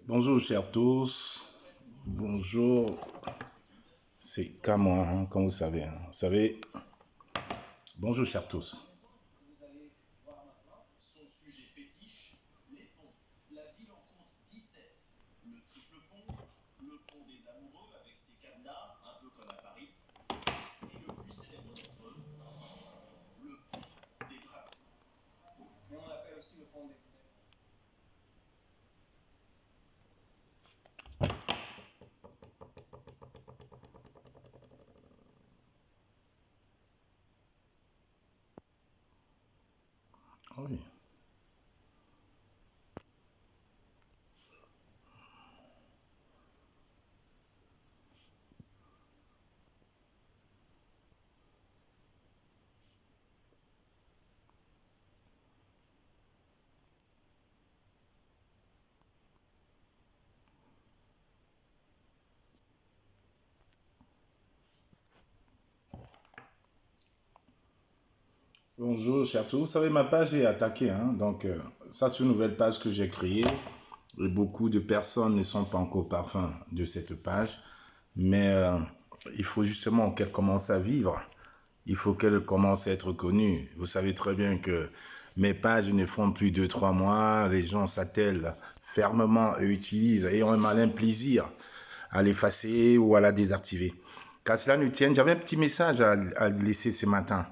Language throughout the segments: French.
Bonjour chers tous, bonjour, c'est Camon, comme vous savez. Vous savez, bonjour chers tous. Oui. Bonjour chers tous, vous savez ma page est attaquée, donc ça c'est une nouvelle page que j'ai créée et beaucoup de personnes ne sont pas encore parfums de cette page, mais il faut justement qu'elle commence à vivre. Il faut qu'elle commence à être connue. Vous savez très bien que mes pages ne font plus de 3 mois. Les gens s'attellent fermement et utilisent et ont un malin plaisir à l'effacer ou à la désactiver. Qu'à cela ne tienne, j'avais un petit message à laisser ce matin.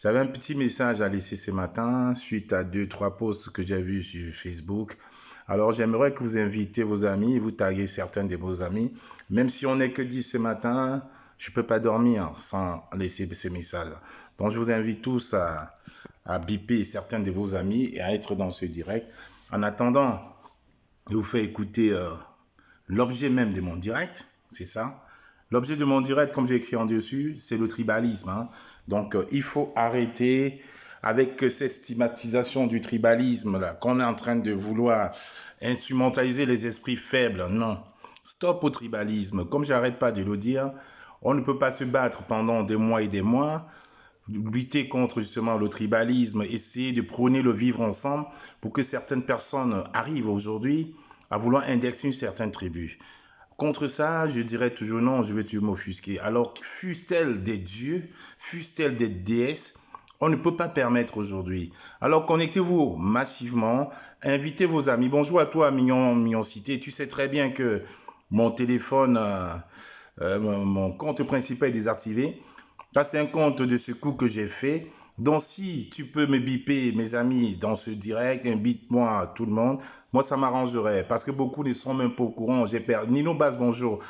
J'avais un petit message à laisser ce matin suite à 2-3 posts que j'ai vus sur Facebook. Alors j'aimerais que vous invitez vos amis, vous taguez certains de vos amis. Même si on n'est que 10 ce matin, je ne peux pas dormir sans laisser ce message. Donc je vous invite tous à biper certains de vos amis et à être dans ce direct. En attendant, je vous fais écouter l'objet même de mon direct, c'est ça. L'objet de mon direct, comme j'ai écrit en dessus, c'est le tribalisme. Donc, il faut arrêter avec cette stigmatisation du tribalisme là, qu'on est en train de vouloir instrumentaliser les esprits faibles. Non, stop au tribalisme. Comme j'arrête pas de le dire, on ne peut pas se battre pendant des mois et des mois, lutter contre justement le tribalisme, essayer de prôner le vivre ensemble pour que certaines personnes arrivent aujourd'hui à vouloir indexer une certaine tribu. Contre ça, je dirais toujours non, je vais toujours m'offusquer. Alors, fussent-elles des dieux, fussent-elles des déesses, on ne peut pas permettre aujourd'hui. Alors, connectez-vous massivement, invitez vos amis. Bonjour à toi, Mignon Cité. Tu sais très bien que mon téléphone, mon compte principal est désactivé. Ça, c'est un compte de ce coup que j'ai fait. Donc, si tu peux me biper, mes amis, dans ce direct, invite-moi tout le monde. Moi, ça m'arrangerait parce que beaucoup ne sont même pas au courant. J'ai perdu. Nino Bass, bonjour.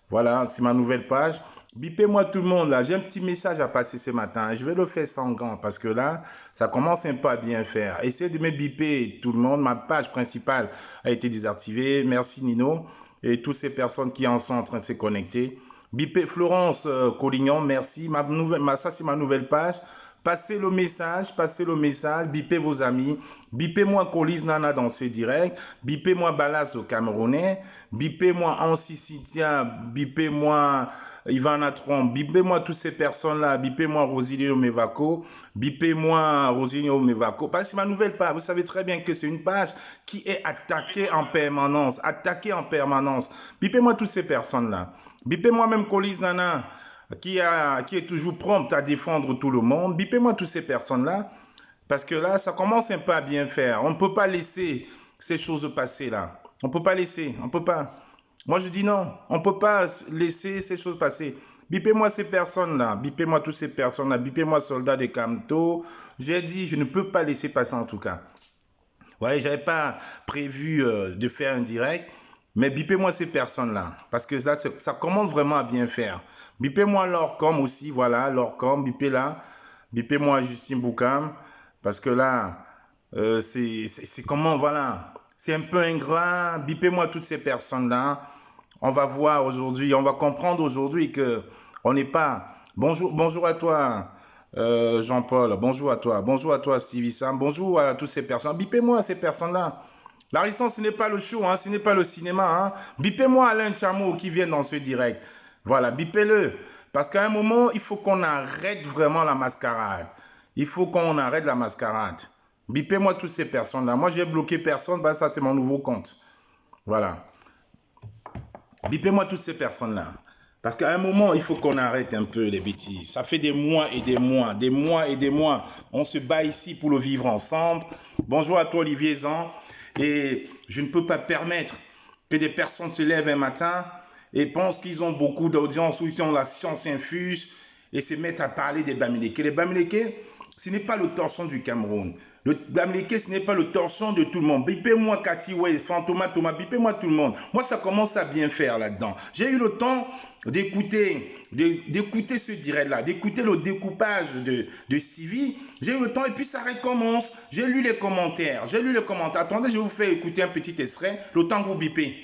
Voilà, c'est ma nouvelle page. Bipez-moi tout le monde là. J'ai un petit message à passer ce matin. Je vais le faire sans gants parce que là, ça commence un peu à bien faire. Essayez de me biper tout le monde. Ma page principale a été désactivée. Merci Nino et toutes ces personnes qui en sont en train de se connecter. Bipé Florence Collignon, merci. Ça, c'est ma nouvelle page. Passez le message, bipez vos amis, bipez-moi Colis Nana dans ce direct, bipez-moi Balas au Camerounais, bipez-moi Ansi Sitia, bipez-moi Ivana Tromp, bipez-moi toutes ces personnes-là, bipez-moi Rosilio Mevaco, bipez-moi Rosilio Mevaco, parce que c'est ma nouvelle page, vous savez très bien que c'est une page qui est attaquée en permanence, bipez-moi toutes ces personnes-là, bipez-moi même Colis Nana, qui est toujours prompte à défendre tout le monde. Bipez-moi toutes ces personnes-là, parce que là, ça commence un peu à bien faire. On ne peut pas laisser ces choses passer là. On ne peut pas laisser, on ne peut pas. Moi, je dis non, on ne peut pas laisser ces choses passer. Bipez-moi ces personnes-là, bipez-moi toutes ces personnes-là, bipez-moi soldat de Camto. J'ai dit, je ne peux pas laisser passer en tout cas. Ouais, j'avais pas prévu de faire un direct, mais bipez-moi ces personnes-là, parce que là, ça commence vraiment à bien faire. Bipez-moi Lorcom aussi, voilà, Lorcom, bipez-la. Bipez-moi Justine Boukam, parce que là, c'est comment, voilà, c'est un peu ingrat. Bipez-moi toutes ces personnes-là. On va voir aujourd'hui, on va comprendre aujourd'hui que on n'est pas. Bonjour à toi, Jean-Paul. Bonjour à toi, Stevie Sam. Bonjour à toutes ces personnes. Bipez-moi ces personnes-là. La résistance, ce n'est pas le show, ce n'est pas le cinéma. Bipez-moi Alain Chamo qui vient dans ce direct. Voilà, bipez-le. Parce qu'à un moment, il faut qu'on arrête vraiment la mascarade. Il faut qu'on arrête la mascarade. Bipez-moi toutes ces personnes-là. Moi, j'ai bloqué personne, ça c'est mon nouveau compte. Voilà. Bipez-moi toutes ces personnes-là. Parce qu'à un moment, il faut qu'on arrête un peu les bêtises. Ça fait des mois et des mois, des mois et des mois. On se bat ici pour le vivre ensemble. Bonjour à toi, Olivier Zan. Et je ne peux pas permettre que des personnes se lèvent un matin et pensent qu'ils ont beaucoup d'audience ou qu'ils ont la science infuse et se mettent à parler des Bamileke. Les Bamileke, ce n'est pas le torchon du Cameroun. Le Bamileke, ce n'est pas le torchon de tout le monde. Bipez-moi Cathy Way, Fantoma, Thomas, bipez-moi tout le monde. Moi, ça commence à bien faire là-dedans. J'ai eu le temps d'écouter ce direct-là, d'écouter le découpage de Stevie. J'ai eu le temps et puis ça recommence. J'ai lu les commentaires. Attendez, je vais vous faire écouter un petit extrait, le temps que vous bipez.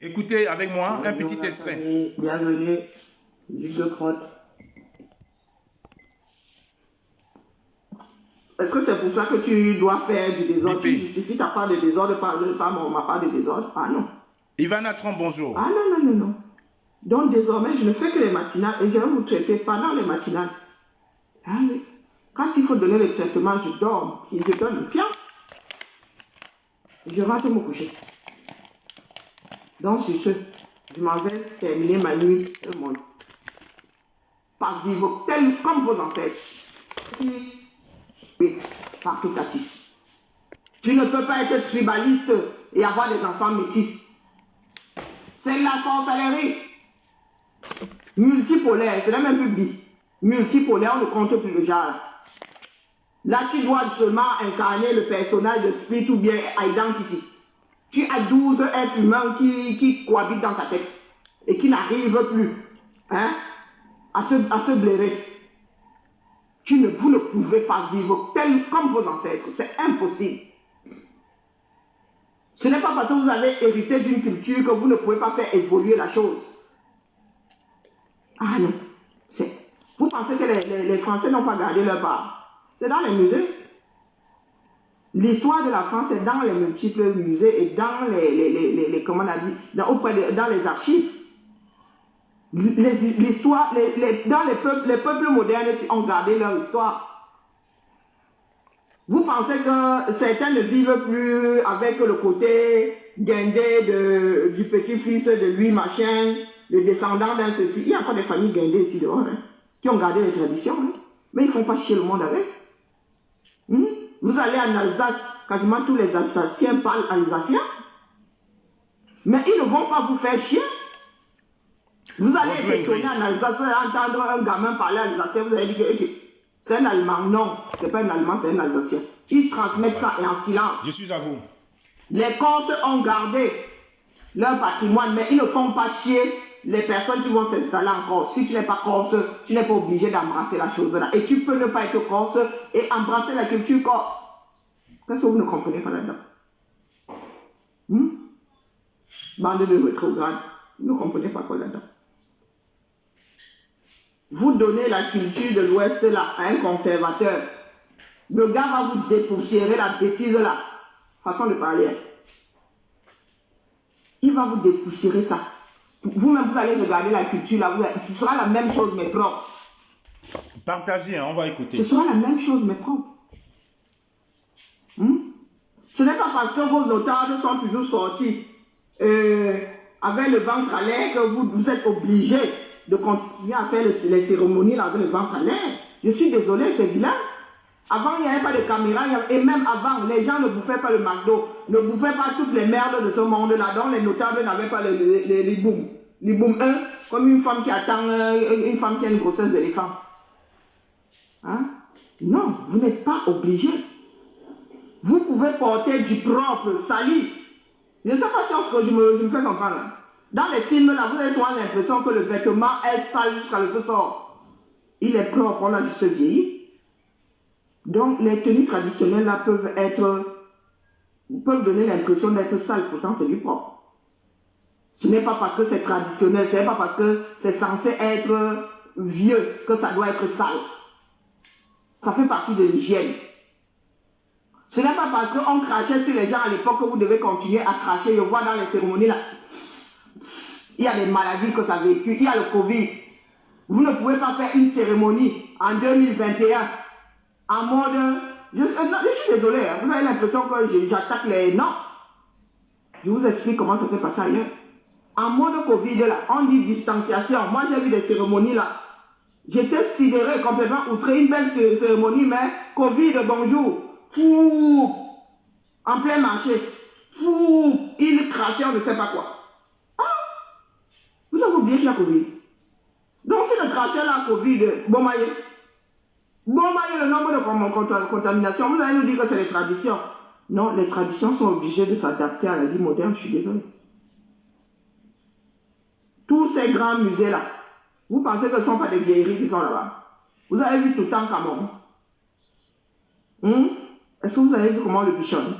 Écoutez avec moi un petit extrait. Bienvenue, Luc de Crotte. Est-ce que c'est pour ça que tu dois faire du désordre? Tu justifies ta part de désordre par ma part de désordre? Ah non. Ivana Tron, bonjour. Ah non. Donc désormais, je ne fais que les matinales et je vais vous traiter pendant les matinales. Ah oui. Quand il faut donner le traitement, je dors. Si je donne le fiat, je rentre me coucher. Donc sur ce, je m'en vais terminer ma nuit le monde. Par vivre tel comme vos ancêtres. Oui, par tout à tisse. Tu ne peux pas être tribaliste et avoir des enfants métis. C'est la sorcellerie. Multipolaire, c'est même plus bi. Multipolaire, on ne compte plus le genre. Là, tu dois seulement incarner le personnage de Split ou bien Identity. Tu as 12 êtres humains qui cohabitent dans ta tête et qui n'arrivent plus à se blairer. Vous ne pouvez pas vivre tel comme vos ancêtres. C'est impossible. Ce n'est pas parce que vous avez hérité d'une culture que vous ne pouvez pas faire évoluer la chose. Ah non. Vous pensez que les Français n'ont pas gardé leur part? C'est dans les musées. L'histoire de la France est dans les multiples musées et dans dans les archives. L'histoire, les peuples modernes ont gardé leur histoire. Vous pensez que certains ne vivent plus avec le côté guindé du petit-fils de lui, machin, le descendant d'un ceci. Il y a encore des familles guindées ici dehors, qui ont gardé les traditions, mais ils ne font pas chier le monde avec. Vous allez en Alsace, quasiment tous les Alsaciens parlent alsacien, mais ils ne vont pas vous faire chier. Vous allez être étonné en Alsace, vous allez entendre un gamin parler alsacien, vous allez dire que c'est un Allemand. Non, ce n'est pas un Allemand, c'est un Alsacien. Ils transmettent ça et en silence. Je suis à vous. Les Corses ont gardé leur patrimoine, mais ils ne font pas chier les personnes qui vont s'installer en Corse. Si tu n'es pas Corse, tu n'es pas obligé d'embrasser la chose là. Et tu peux ne pas être Corse et embrasser la culture corse. Qu'est-ce que vous ne comprenez pas là-dedans? Bande de rétrogrades. Vous ne comprenez pas quoi là-dedans? Vous donnez la culture de l'Ouest là à un conservateur. Le gars va vous dépoussiérer la bêtise là. Façon de parler. Il va vous dépoussiérer ça. Vous-même, vous allez regarder la culture là. Ce sera la même chose mais propre. Partagez, on va écouter. Ce sera la même chose mais propre. Ce n'est pas parce que vos notables sont toujours sortis avec le ventre à l'air que vous êtes obligés de continuer à faire les cérémonies là, avec le ventre à l'air. Je suis désolé, c'est vilain. Avant, il n'y avait pas de caméra, et même avant, les gens ne bouffaient pas le McDo, ne bouffaient pas toutes les merdes de ce monde-là, dont les notables n'avaient pas les liboum. Liboum 1, comme une femme qui attend, une femme qui a une grossesse d'éléphant. Non, vous n'êtes pas obligé. Vous pouvez porter du propre, sali. Je ne sais pas si je me fais comprendre. Là. Dans les films, là, vous avez souvent l'impression que le vêtement est sale jusqu'à le peu sort. Il est propre, on a juste vieilli. Donc, les tenues traditionnelles, là, peuvent donner l'impression d'être sales, pourtant c'est du propre. Ce n'est pas parce que c'est traditionnel, ce n'est pas parce que c'est censé être vieux que ça doit être sale. Ça fait partie de l'hygiène. Ce n'est pas parce qu'on crachait sur les gens à l'époque que vous devez continuer à cracher. Je vois dans les cérémonies là, il y a des maladies que ça a vécu, il y a le Covid. Vous ne pouvez pas faire une cérémonie en 2021 en mode... Je suis désolé, vous avez l'impression que j'attaque les... Non. Je vous explique comment ça s'est passé ailleurs. En mode Covid, là, on dit distanciation. Moi, j'ai vu des cérémonies là. J'étais sidéré, complètement outré. Une belle cérémonie, mais Covid, bonjour. Fou, en plein marché. Fou, il crachait, on ne sait pas quoi. Ah, vous avez oublié qu'il y a Covid. Donc, si le crachat là, Covid, bon, maillé, le nombre de contaminations, vous allez nous dire que c'est les traditions. Non, les traditions sont obligées de s'adapter à la vie moderne, je suis désolé. Tous ces grands musées-là, vous pensez que ce ne sont pas des vieilleries qui sont là-bas? Vous avez vu tout le temps Camon? Est-ce que vous avez vu comment on le bichonne?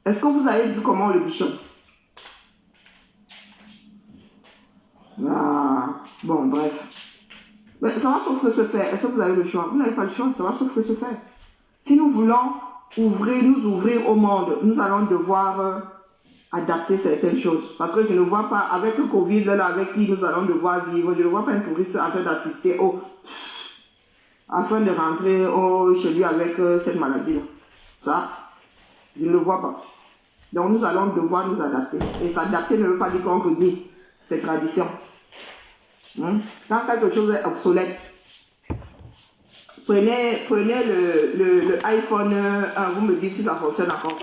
Est-ce que vous avez vu comment on le bichonne? Ah, bon, bref. Mais ça va sauf que se faire. Est-ce que vous avez le choix? Vous n'avez pas le choix, ça va sauf que se faire. Si nous voulons nous ouvrir au monde, nous allons devoir adapter certaines choses. Parce que je ne vois pas, avec le Covid, là, avec qui nous allons devoir vivre, je ne vois pas un touriste en train d'assister afin de rentrer chez lui avec cette maladie-là. Ça, je ne le vois pas. Donc nous allons devoir nous adapter. Et s'adapter ne veut pas dire qu'on redit ces traditions. Quand quelque chose est obsolète, prenez le iPhone 1, vous me dites si ça fonctionne encore.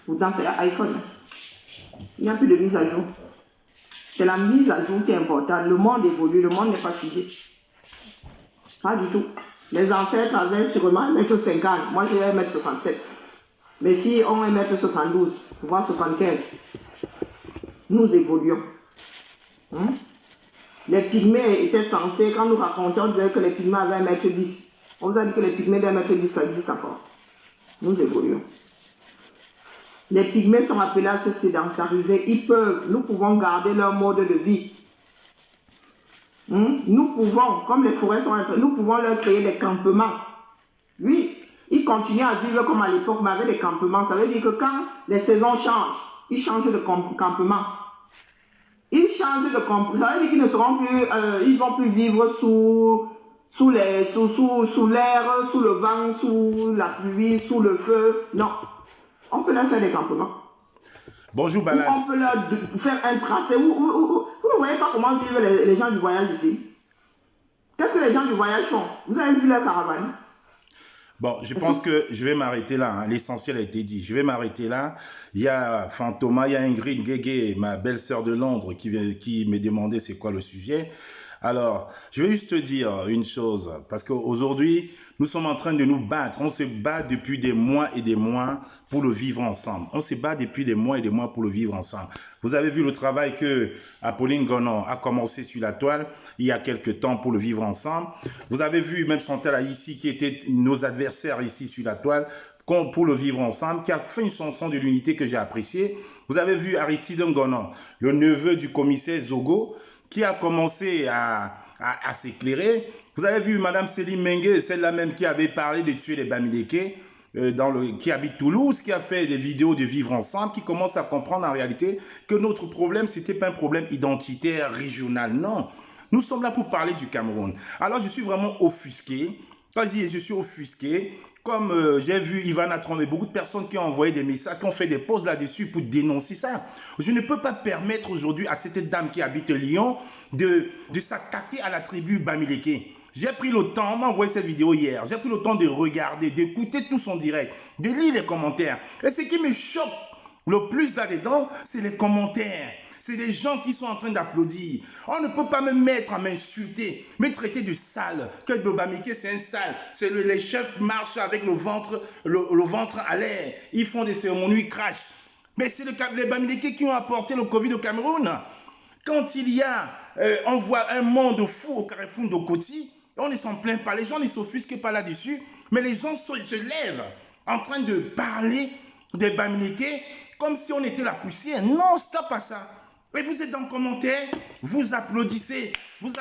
Pourtant, c'est l'iPhone. Il n'y a plus de mise à jour. C'est la mise à jour qui est importante. Le monde évolue, le monde n'est pas figé. Pas du tout. Les ancêtres avaient sûrement 1m50. Moi, j'ai 1m67. Mes filles ont 1m72, voire 75. Nous évoluons. Les pygmées étaient censés, quand nous racontions, on disait que les pygmées avaient 1m10. On vous a dit que les pygmées d'1m10, ça existe encore. Nous évoluons. Les pygmées sont appelés à se sédentariser. Nous pouvons garder leur mode de vie. Nous pouvons, comme les forêts sont nous pouvons leur créer des campements. Oui, ils continuent à vivre comme à l'époque, mais avec des campements. Ça veut dire que quand les saisons changent, ils changent de campement. Ils changent de campement. Ça veut dire qu'ils ne seront plus, ils vont plus vivre sous l'air, sous le vent, sous la pluie, sous le feu. Non. On peut leur faire des campements. Bonjour Balas. On peut leur faire un tracé. Vous ne voyez pas comment vivent les gens du voyage ici. Qu'est-ce que les gens du voyage font? Vous avez vu leur caravane? Bon, je pense que je vais m'arrêter là. L'essentiel a été dit. Je vais m'arrêter là. Il y a Fantoma, il y a Ingrid Guégué, ma belle-sœur de Londres, qui me demandait c'est quoi le sujet. Alors, je vais juste te dire une chose, parce qu'aujourd'hui, nous sommes en train de nous battre. On se bat depuis des mois et des mois pour le vivre ensemble. On se bat depuis des mois et des mois pour le vivre ensemble. Vous avez vu le travail que Apolline Gonon a commencé sur la toile il y a quelques temps pour le vivre ensemble. Vous avez vu même Chantal ici, qui étaient nos adversaires ici sur la toile, pour le vivre ensemble, qui a fait une chanson de l'unité que j'ai appréciée. Vous avez vu Aristide Ngonon, le neveu du commissaire Zogo, qui a commencé à s'éclairer. Vous avez vu Madame Céline Mengue, celle-là même qui avait parlé de tuer les Bamileke, qui habite Toulouse, qui a fait des vidéos de vivre ensemble, qui commence à comprendre en réalité que notre problème, ce n'était pas un problème identitaire, régional, non. Nous sommes là pour parler du Cameroun. Alors je suis vraiment offusqué. Vas-y, je suis offusqué. Comme j'ai vu Ivana Trombe et beaucoup de personnes qui ont envoyé des messages, qui ont fait des posts là-dessus pour dénoncer ça. Je ne peux pas permettre aujourd'hui à cette dame qui habite Lyon de s'attaquer à la tribu Bamileke. J'ai pris le temps, on m'a envoyé cette vidéo hier, j'ai pris le temps de regarder, d'écouter tout son direct, de lire les commentaires. Et ce qui me choque le plus là-dedans, c'est les commentaires. C'est des gens qui sont en train d'applaudir. On ne peut pas me mettre à m'insulter, me traiter de sale. Que le Bamileke, c'est un sale. Les chefs marchent avec le ventre à l'air. Ils font des cérémonies, ils crachent. Mais c'est les Bamileke qui ont apporté le Covid au Cameroun. Quand il y a, on voit un monde fou au carrefour de Koti, on ne s'en plaint pas. Les gens ne s'offusquent pas là-dessus. Mais les gens se lèvent en train de parler des Bamileke comme si on était la poussière. Non, stop à ça. Et vous êtes dans le commentaire, vous applaudissez, vous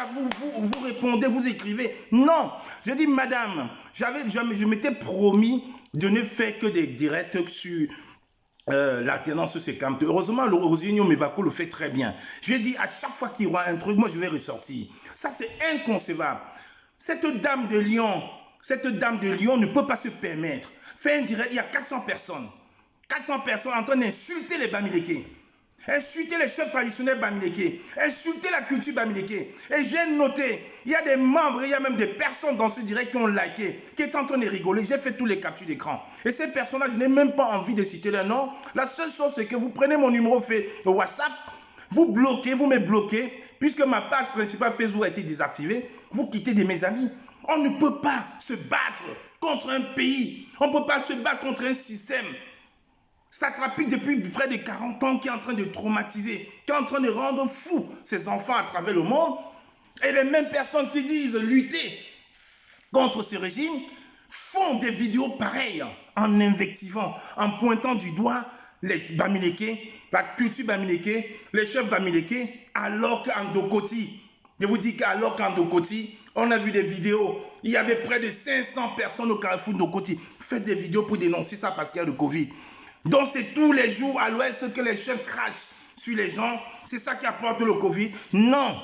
répondez, vous écrivez. Non, j'ai dit madame, je m'étais promis de ne faire que des directs sur l'alternance se calme. Heureusement, le Rosinho Mevako le fait très bien. Je dis à chaque fois qu'il y aura un truc, moi je vais ressortir. Ça c'est inconcevable. Cette dame de Lyon ne peut pas se permettre. Faire un direct, il y a 400 personnes. 400 personnes en train d'insulter les Bamileke, insulter les chefs traditionnels Bamileke, insulter la culture Bamileke. Et j'ai noté, il y a des membres, il y a même des personnes dans ce direct qui ont liké, qui étaient en train de rigoler. J'ai fait tous les captures d'écran. Et ces personnes-là, je n'ai même pas envie de citer leur nom. La seule chose, c'est que vous prenez mon numéro WhatsApp, vous bloquez, vous me bloquez, puisque ma page principale Facebook a été désactivée, vous quittez de mes amis. On ne peut pas se battre contre un pays. On ne peut pas se battre contre un système satrapique depuis près de 40 ans qui est en train de traumatiser, qui est en train de rendre fou ses enfants à travers le monde. Et les mêmes personnes qui disent lutter contre ce régime font des vidéos pareilles en invectivant, en pointant du doigt les Bamileke, la culture Bamileke, les chefs Bamileke, alors qu'en Dokoti, je vous dis qu'alors qu'en Dokoti, on a vu des vidéos, il y avait près de 500 personnes au carrefour de Dokoti. Faites des vidéos pour dénoncer ça parce qu'il y a le Covid. Donc c'est tous les jours à l'ouest que les chefs crachent sur les gens. C'est ça qui apporte le Covid. Non.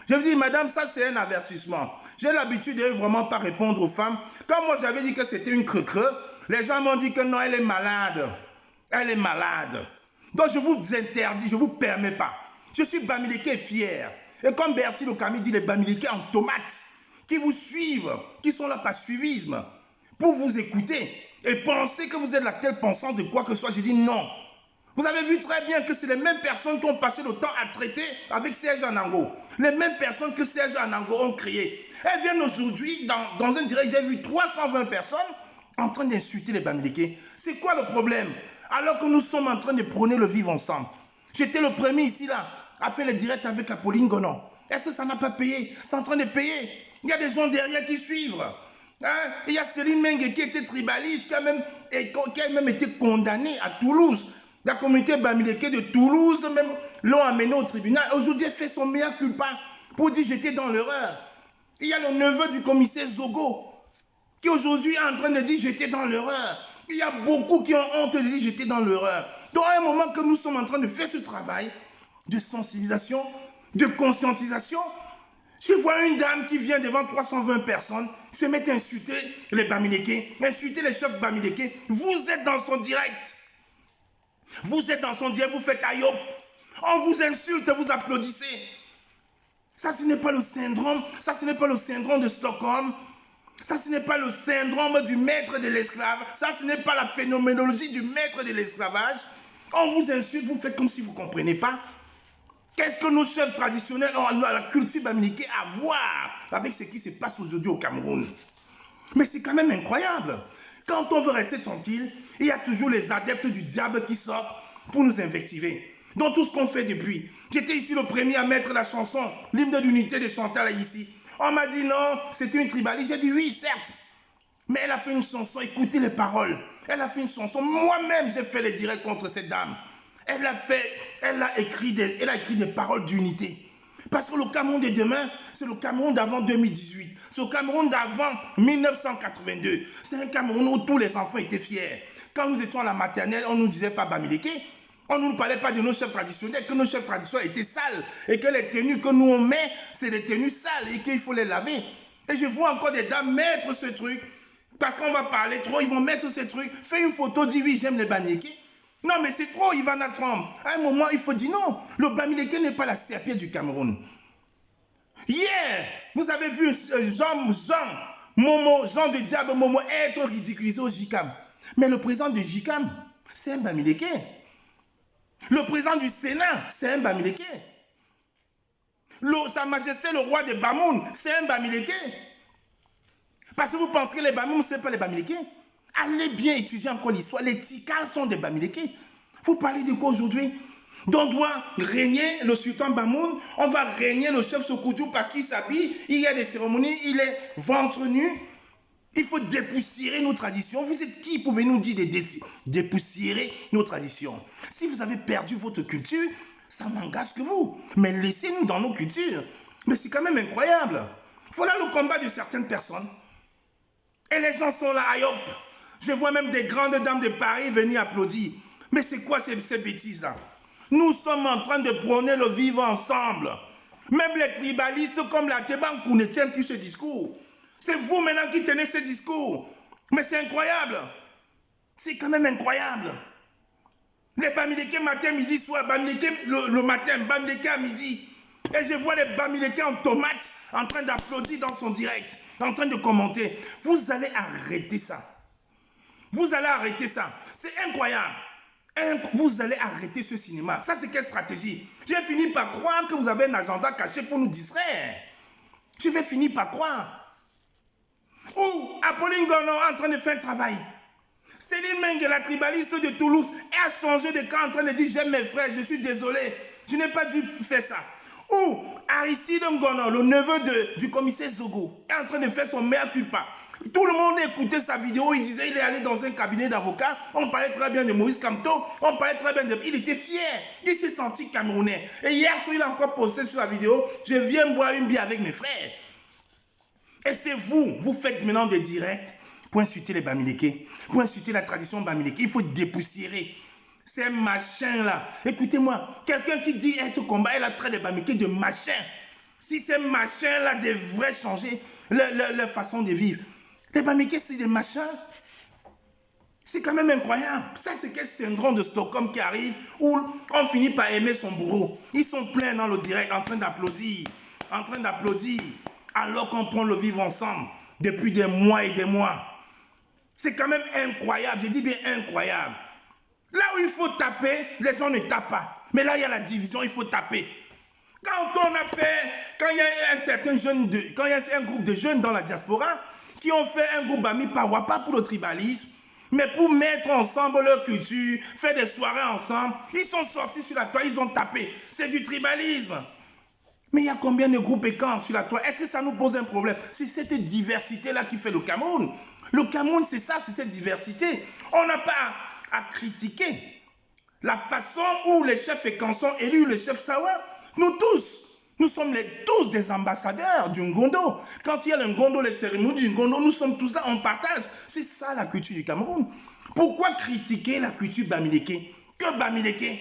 Je vous dis, madame, ça c'est un avertissement. J'ai l'habitude de vraiment pas répondre aux femmes. Quand moi j'avais dit que c'était une creux-creux, les gens m'ont dit que non, elle est malade. Elle est malade. Donc je vous interdis, je ne vous permets pas. Je suis Bamileke fier. Et comme Bertil Okami dit, les Bamileke en tomates, qui vous suivent, qui sont là par suivisme, pour vous écouter et penser que vous êtes la telle pensante de quoi que ce soit. Je dis non. Vous avez vu très bien que c'est les mêmes personnes qui ont passé le temps à traiter avec Serge Anango. Les mêmes personnes que Serge Anango ont créées. Elles viennent aujourd'hui, dans un direct, j'ai vu 320 personnes en train d'insulter les Bamileke. C'est quoi le problème? Alors que nous sommes en train de prôner le vivre ensemble. J'étais le premier ici, là, à faire les directs avec Apolline Gonon. Est-ce que ça n'a pas payé? C'est en train de payer. Il y a des gens derrière qui suivent. Hein? Il y a Céline Mengue qui était tribaliste, qui a même été condamnée à Toulouse. La communauté Bamileke de Toulouse même l'ont amené au tribunal. Aujourd'hui, elle fait son mea culpa pour dire j'étais dans l'erreur. Il y a le neveu du commissaire Zogo qui aujourd'hui est en train de dire j'étais dans l'erreur. Il y a beaucoup qui ont honte de dire j'étais dans l'erreur. Donc à un moment que nous sommes en train de faire ce travail de sensibilisation, de conscientisation, je vois une dame qui vient devant 320 personnes se mettre à insulter les Bamileke, insulter les chefs Bamileke. Vous êtes dans son direct. Vous êtes dans son direct, vous faites aïop. On vous insulte, vous applaudissez. Ça, ce n'est pas le syndrome. Ça, ce n'est pas le syndrome de Stockholm. Ça, ce n'est pas le syndrome du maître de l'esclave. Ça, ce n'est pas la phénoménologie du maître de l'esclavage. On vous insulte, vous faites comme si vous ne comprenez pas. Qu'est-ce que nos chefs traditionnels ont à la culture Bamileke à voir avec ce qui se passe aujourd'hui au Cameroun? Mais c'est quand même incroyable. Quand on veut rester tranquille, il y a toujours les adeptes du diable qui sortent pour nous invectiver. Dans tout ce qu'on fait depuis. J'étais ici le premier à mettre la chanson L'hymne d'unité de Chantal ici. On m'a dit non, c'était une tribaliste. J'ai dit oui, certes. Mais elle a fait une chanson, écoutez les paroles. Elle a fait une chanson. Moi-même, j'ai fait les directs contre cette dame. Elle a écrit des paroles d'unité. Parce que le Cameroun de demain, c'est le Cameroun d'avant 2018. C'est le Cameroun d'avant 1982. C'est un Cameroun où tous les enfants étaient fiers. Quand nous étions à la maternelle, on ne nous disait pas Bamileke. On ne nous parlait pas de nos chefs traditionnels, que nos chefs traditionnels étaient sales. Et que les tenues que nous on met, c'est des tenues sales et qu'il faut les laver. Et je vois encore des dames mettre ce truc. Parce qu'on va parler trop, ils vont mettre ce truc. Fais une photo, dis oui, j'aime les Bamileke. Non, mais c'est trop, Ivana Trump. À un moment, il faut dire non. Le Bamileke n'est pas la serpillère du Cameroun. Hier, vous avez vu Jean de Diable Momo être ridiculisé au JICAM. Mais le président de JICAM, c'est un Bamileke. Le président du Sénat, c'est un Bamileke. Sa Majesté, le roi de Bamoun, c'est un Bamileke. Parce que vous pensez que les Bamoun, ce n'est pas les Bamileke. Allez bien étudier encore l'histoire. Les Tikals sont des Bamileke. Vous parlez de quoi aujourd'hui? Donc, on doit régner le sultan Bamoun. On va régner le chef Sokoudjou parce qu'il s'habille. Il y a des cérémonies. Il est ventre nu. Il faut dépoussiérer nos traditions. Vous êtes qui pouvez nous dire de dépoussiérer nos traditions? Si vous avez perdu votre culture, ça n'engage que vous. Mais laissez-nous dans nos cultures. Mais c'est quand même incroyable. Voilà le combat de certaines personnes. Et les gens sont là, aïe hop. Je vois même des grandes dames de Paris venir applaudir. Mais c'est quoi ces bêtises-là? Nous sommes en train de prôner le vivre ensemble. Même les tribalistes comme la Tebankou ne tiennent plus ce discours. C'est vous maintenant qui tenez ce discours. Mais c'est incroyable. C'est quand même incroyable. Les Bamileke matin, midi, soir, Bamileke le matin, Bamileke à midi. Et je vois les Bamileke en tomate en train d'applaudir dans son direct, en train de commenter. Vous allez arrêter ça. Vous allez arrêter ça. C'est incroyable. Vous allez arrêter ce cinéma. Ça, c'est quelle stratégie? J'ai fini par croire que vous avez un agenda caché pour nous distraire. Je vais finir par croire. Ou Apolline Gono en train de faire un travail. Céline Mengue, la tribaliste de Toulouse, a changé de camp en train de dire j'aime mes frères, je suis désolé, je n'ai pas dû faire ça. Ou Aristide Ngono, le neveu du commissaire Zogo, est en train de faire son mea culpa. Tout le monde écoutait sa vidéo, il disait il est allé dans un cabinet d'avocats, on parlait très bien de Moïse Kamto, on parlait très bien de... Il était fier, il s'est senti camerounais. Et hier soir, il a encore posté sur la vidéo, je viens boire une bière avec mes frères. Et c'est vous faites maintenant des directs pour insulter les Bamileke, pour insulter la tradition Bamileke. Il faut dépoussiérer ces machins-là. Écoutez-moi, quelqu'un qui dit être combat, elle a trait des Bamileke de machins. Si ces machins-là devraient changer leur façon de vivre. Les Bamileke, c'est des machins. C'est quand même incroyable. Ça, c'est quel syndrome de Stockholm qui arrive où on finit par aimer son bourreau. Ils sont pleins dans le direct, en train d'applaudir. En train d'applaudir. Alors qu'on prend le vivre ensemble depuis des mois et des mois. C'est quand même incroyable, je dis bien incroyable. Là où il faut taper, les gens ne tapent pas. Mais là, il y a la division, il faut taper. Quand il y a un certain jeune, quand il y a un groupe de jeunes dans la diaspora qui ont fait un groupe Bami Pawa, pas pour le tribalisme, mais pour mettre ensemble leur culture, faire des soirées ensemble, ils sont sortis sur la toile, ils ont tapé. C'est du tribalisme. Mais il y a combien de groupes et camps sur la toile? Est-ce que ça nous pose un problème? C'est cette diversité-là qui fait le Cameroun. Le Cameroun, c'est ça, c'est cette diversité. On n'a pas à critiquer la façon où les chefs et camps sont élus, les chefs Sawa. Nous tous, nous sommes tous des ambassadeurs du Ngondo. Quand il y a le Ngondo, les cérémonies du Ngondo, nous sommes tous là, on partage. C'est ça la culture du Cameroun. Pourquoi critiquer la culture Bamileke? Que Bamileke?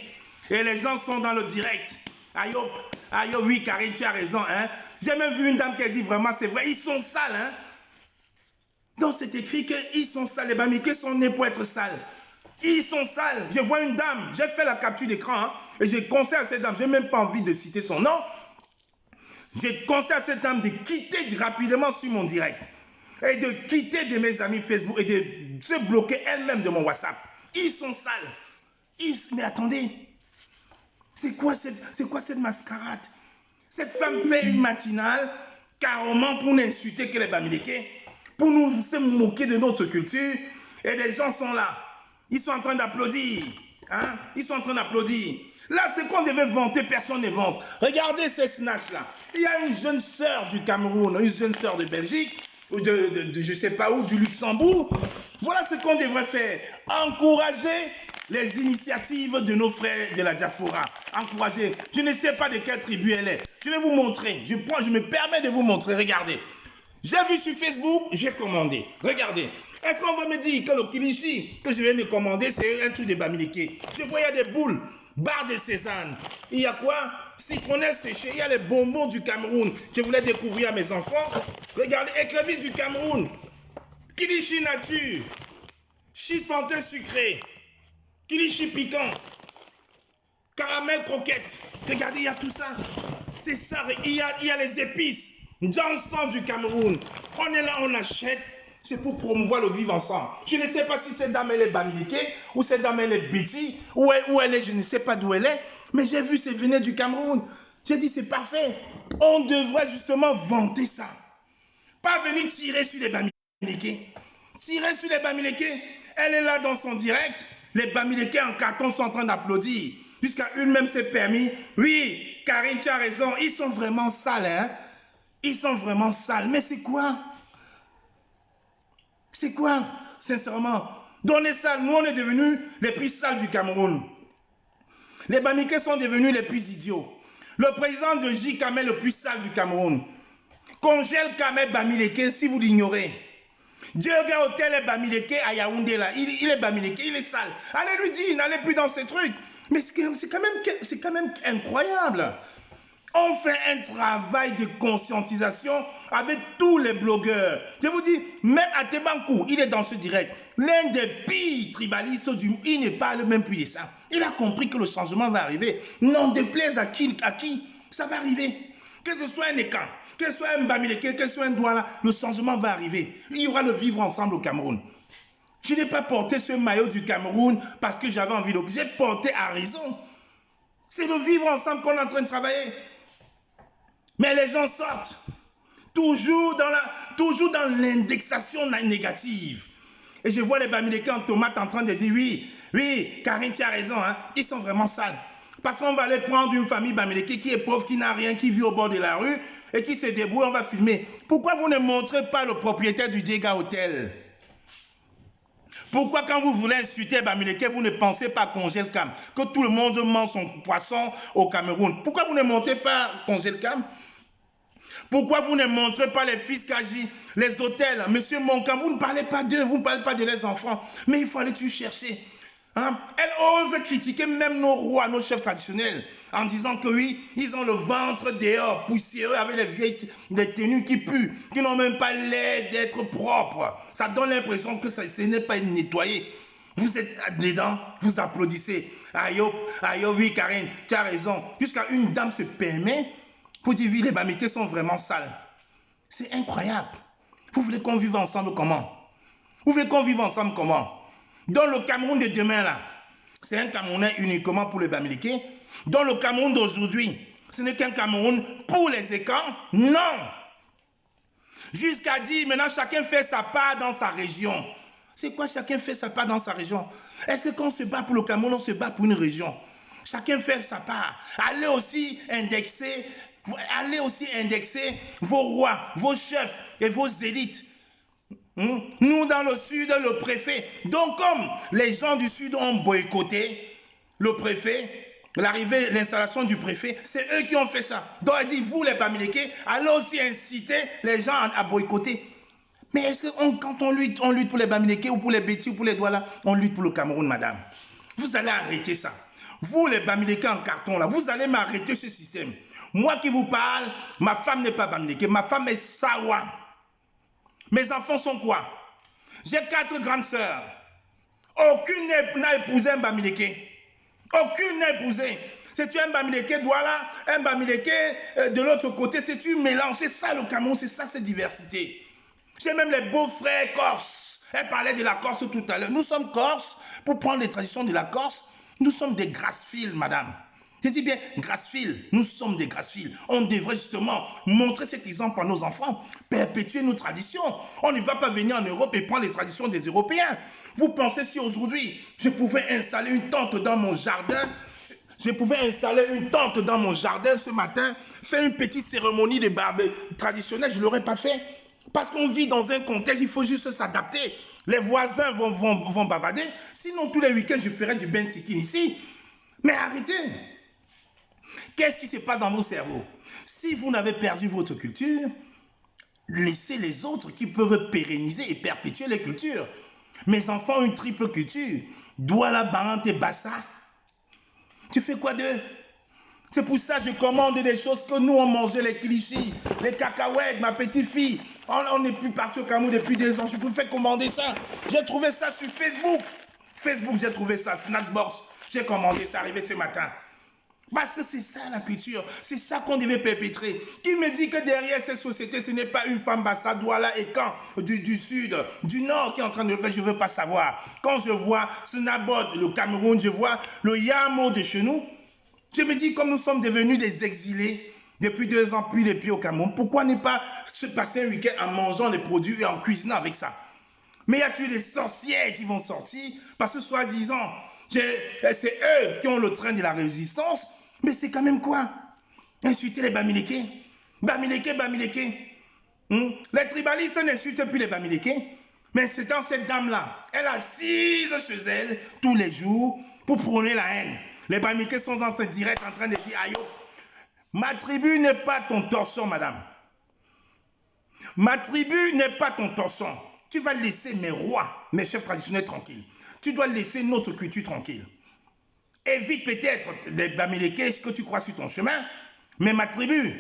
Et les gens sont dans le direct. Ayo, oui, Karine, tu as raison. Hein? J'ai même vu une dame qui a dit vraiment, c'est vrai, ils sont sales. Hein? Donc c'est écrit qu'ils sont sales. Les Bamileke sont nés pour être sales. Ils sont sales. Je vois une dame, j'ai fait la capture d'écran, hein, et je conseille à cette dame, je n'ai même pas envie de citer son nom, je conseille à cette dame de quitter rapidement sur mon direct, et de quitter de mes amis Facebook, et de se bloquer elle-même de mon WhatsApp. Ils sont sales. Mais attendez, c'est quoi cette mascarade? Cette femme fait une matinale carrément pour n'insulter que les Bamileke, pour nous se moquer de notre culture, et les gens sont là. Ils sont en train d'applaudir. Hein? Ils sont en train d'applaudir. Là, c'est qu'on devait vanter, personne ne vante. Regardez ces snatchs-là. Il y a une jeune sœur du Cameroun, une jeune sœur de Belgique, ou de je ne sais pas où, du Luxembourg. Voilà ce qu'on devrait faire. Encourager les initiatives de nos frères de la diaspora. Encourager. Je ne sais pas de quelle tribu elle est. Je vais vous montrer. Je me permets de vous montrer. Regardez. J'ai vu sur Facebook, j'ai commandé. Regardez. Est-ce qu'on va me dire que le kilichi que je viens de commander, c'est un truc de Bamileke? Je vois, il y a des boules, barres de sésame. Il y a quoi? Citronelle séchée. Il y a les bonbons du Cameroun. Je voulais découvrir à mes enfants. Regardez, écrevisses du Cameroun. Kilichi nature. Chips plantain sucré. Kilichi piquant. Caramel croquette. Regardez, il y a tout ça. C'est ça. Il y a les épices. D'encens du Cameroun. On est là, on achète. C'est pour promouvoir le vivre ensemble. Je ne sais pas si cette dame elle est Bamileke, ou cette dame elle est Betty, où elle est, je ne sais pas d'où elle est, mais j'ai vu, c'est venait du Cameroun. J'ai dit, c'est parfait. On devrait justement vanter ça. Pas venir tirer sur les Bamileke. Tirer sur les Bamileke. Elle est là dans son direct. Les Bamileke en carton sont en train d'applaudir. Jusqu'à une même s'est permis. Oui, Karine, tu as raison. Ils sont vraiment sales, hein. Ils sont vraiment sales. Mais c'est quoi? C'est quoi, sincèrement? Donnez ça, nous on est devenus les plus sales du Cameroun. Les Bamileke sont devenus les plus idiots. Le président de JKM est le plus sale du Cameroun. Congèle Kamel Bamileke si vous l'ignorez. Dioga Hotel est Bamileke à Yaoundé là. Il est Bamileke, il est sale. Allez lui dire, n'allez plus dans ces trucs. Mais c'est quand même incroyable. On fait un travail de conscientisation avec tous les blogueurs. Je vous dis, même Atebankou, il est dans ce direct. L'un des pires tribalistes du monde, il ne parle même plus de ça. Il a compris que le changement va arriver. N'en déplaise à qui, ça va arriver. Que ce soit un Ekan, que ce soit un Bamileke, que ce soit un Douala, le changement va arriver. Il y aura le vivre ensemble au Cameroun. Je n'ai pas porté ce maillot du Cameroun parce que j'avais envie de... J'ai porté à raison. C'est le vivre ensemble qu'on est en train de travailler. Mais les gens sortent. Toujours dans l'indexation négative. Et je vois les Bamileke en tomate en train de dire oui, Karine, tu as raison, hein, ils sont vraiment sales. Parce qu'on va aller prendre une famille Bamileke qui est pauvre, qui n'a rien, qui vit au bord de la rue et qui se débrouille, on va filmer. Pourquoi vous ne montrez pas le propriétaire du Diega Hotel? Pourquoi quand vous voulez insulter Bamileke, vous ne pensez pas à Congelcam, que tout le monde mange son poisson au Cameroun? Pourquoi vous ne montrez pas Congelcam? Pourquoi vous ne montrez pas les fils Kaji, les hôtels? Monsieur Monkan, vous ne parlez pas d'eux, vous ne parlez pas de leurs enfants. Mais il faut aller tout chercher. Hein? Elle ose critiquer même nos rois, nos chefs traditionnels, en disant que oui, ils ont le ventre dehors, poussiéreux, avec des tenues qui puent, qui n'ont même pas l'air d'être propres. Ça donne l'impression que ce n'est pas nettoyé. Vous êtes dedans, vous applaudissez. Aïe, oui, Karine, tu as raison. Jusqu'à une dame se permet pour dire oui, les Bamileke sont vraiment sales. C'est incroyable. Vous voulez qu'on vive ensemble comment? Vous voulez qu'on vive ensemble comment? Dans le Cameroun de demain, là, c'est un Camerounais uniquement pour les Bamileke. Dans le Cameroun d'aujourd'hui, ce n'est qu'un Cameroun pour les Ekans. Non. Jusqu'à dire, maintenant, chacun fait sa part dans sa région. C'est quoi chacun fait sa part dans sa région? Est-ce que quand on se bat pour le Cameroun, on se bat pour une région? Chacun fait sa part. Allez aussi indexer vos rois, vos chefs et vos élites. Nous, dans le sud, le préfet. Donc, comme les gens du sud ont boycotté le préfet, l'installation du préfet, c'est eux qui ont fait ça. Donc, elle dit, vous, les Bamileke, allez aussi inciter les gens à boycotter. Mais est-ce que quand on lutte pour les Bamileke ou pour les Bétis ou pour les Douala, on lutte pour le Cameroun, madame? Vous allez arrêter ça. Vous, les Bamileke en carton, là, vous allez m'arrêter ce système. Moi qui vous parle, ma femme n'est pas Bamileke, ma femme est Sawa. Mes enfants sont quoi? J'ai 4 grandes sœurs. Aucune n'a épousé un Bamileke. Aucune n'a épousé. C'est un Bamileke Douala, un Bamileke de l'autre côté. C'est une mélange. C'est ça le Cameroun, c'est ça cette diversité. J'ai même les beaux-frères corses. Elle parlait de la Corse tout à l'heure. Nous sommes corses. Pour prendre les traditions de la Corse, nous sommes des grasse-fils, madame. Je dis bien grasse-fils. Nous sommes des grasse-fils. On devrait justement montrer cet exemple à nos enfants, perpétuer nos traditions. On ne va pas venir en Europe et prendre les traditions des Européens. Vous pensez si aujourd'hui, je pouvais installer une tente dans mon jardin, ce matin, faire une petite cérémonie de barbe traditionnelle, je ne l'aurais pas fait. Parce qu'on vit dans un contexte, il faut juste s'adapter. Les voisins vont bavader. Sinon, tous les week-ends, je ferai du bensikin ici. Mais arrêtez. Qu'est-ce qui se passe dans vos cerveaux? Si vous n'avez perdu votre culture, laissez les autres qui peuvent pérenniser et perpétuer les cultures. Mes enfants ont une triple culture. Douala, Barante et Bassa. Tu fais quoi d'eux? C'est pour ça que je commande des choses que nous, on mangeait, les clichés, les cacahuètes, ma petite fille. On n'est plus parti au Cameroun depuis 2 ans. Je peux faire commander ça. J'ai trouvé ça sur Facebook. J'ai trouvé ça. Snatchbox. J'ai commandé ça, arrivé ce matin. Parce que c'est ça la culture. C'est ça qu'on devait perpétrer. Qui me dit que derrière ces sociétés, ce n'est pas une femme Bassa, Douala et Caen du sud, du nord qui est en train de le faire? Je ne veux pas savoir. Quand je vois Snabod, le Cameroun, je vois le Yamo de chez nous, je me dis, comme nous sommes devenus des exilés depuis 2 ans, puis les pieds au Cameroun, pourquoi ne pas se passer un week-end en mangeant les produits et en cuisinant avec ça? Mais y a-t-il des sorcières qui vont sortir? Parce que soi-disant, c'est eux qui ont le train de la résistance. Mais c'est quand même quoi? Insulter les Bamileke. Bamileke. Les tribalistes n'insultent plus les Bamileke. Mais c'est dans cette dame-là. Elle est assise chez elle tous les jours pour prôner la haine. Les Bamileke sont dans ce direct en train de dire aïe, ma tribu n'est pas ton torchon, madame. Ma tribu n'est pas ton torchon. Tu vas laisser mes rois, mes chefs traditionnels tranquilles. Tu dois laisser notre culture tranquille. Évite peut-être les Bamileke que tu crois sur ton chemin. Mais ma tribu,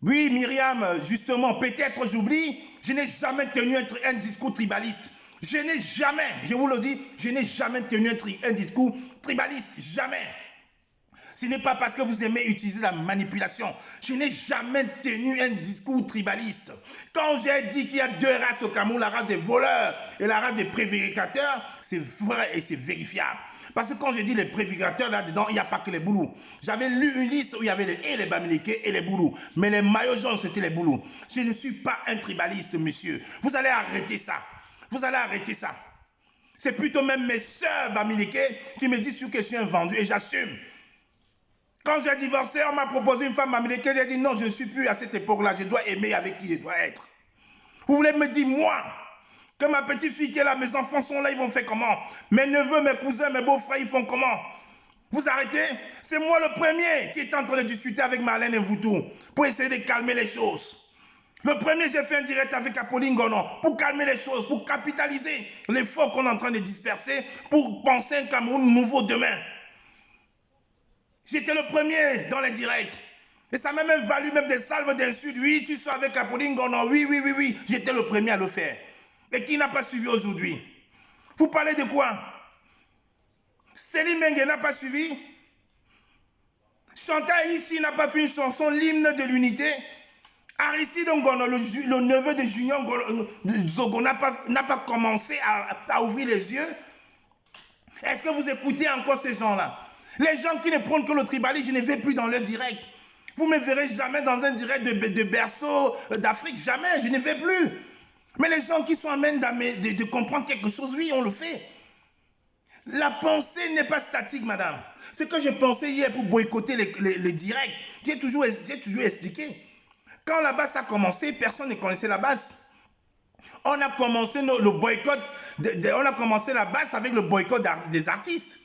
oui, Myriam, justement, peut-être j'oublie, je n'ai jamais tenu un discours tribaliste. Je n'ai jamais, je vous le dis, je n'ai jamais tenu un discours tribaliste, jamais. Ce n'est pas parce que vous aimez utiliser la manipulation. Je n'ai jamais tenu un discours tribaliste. Quand j'ai dit qu'il y a deux races au Cameroun, la race des voleurs et la race des prévaricateurs, c'est vrai et c'est vérifiable. Parce que quand j'ai dit les prévaricateurs, là-dedans, il n'y a pas que les boulous. J'avais lu une liste où il y avait les Bamileke et les boulous. Mais les maillots jaunes, c'était les boulous. Je ne suis pas un tribaliste, monsieur. Vous allez arrêter ça. Vous allez arrêter ça. C'est plutôt même mes sœurs Bamileke qui me disent que je suis un vendu et j'assume. Quand j'ai divorcé, on m'a proposé une femme américaine, j'ai dit non, je ne suis plus à cette époque-là, je dois aimer avec qui je dois être. Vous voulez me dire, moi, que ma petite fille qui est là, mes enfants sont là, ils vont faire comment? Mes neveux, mes cousins, mes beaux-frères, ils font comment? Vous arrêtez? C'est moi le premier qui est en train de discuter avec Marlène et Mvoutou pour essayer de calmer les choses. Le premier, j'ai fait un direct avec Apolline Gonon pour calmer les choses, pour capitaliser l'effort qu'on est en train de disperser pour penser un Cameroun nouveau demain. J'étais le premier dans les directs. Et ça m'a même valu même des salves d'insultes. Oui, tu sois avec Apolline Gonon. Oui. J'étais le premier à le faire. Et qui n'a pas suivi aujourd'hui? Vous parlez de quoi? Céline Mengue n'a pas suivi? Chantal ici n'a pas fait une chanson, l'hymne de l'unité? Aristide Ngono, le neveu de Junior Zogo, n'a pas commencé à ouvrir les yeux? Est-ce que vous écoutez encore ces gens-là? Les gens qui ne prennent que le tribalisme, je ne vais plus dans leur direct. Vous ne me verrez jamais dans un direct de berceau d'Afrique, jamais, je ne vais plus. Mais les gens qui sont amènés de comprendre quelque chose, oui, on le fait. La pensée n'est pas statique, madame. Ce que je pensais hier pour boycotter les directs, j'ai toujours expliqué. Quand la base a commencé, personne ne connaissait la base. On a commencé le boycott, on a commencé la base avec le boycott des artistes.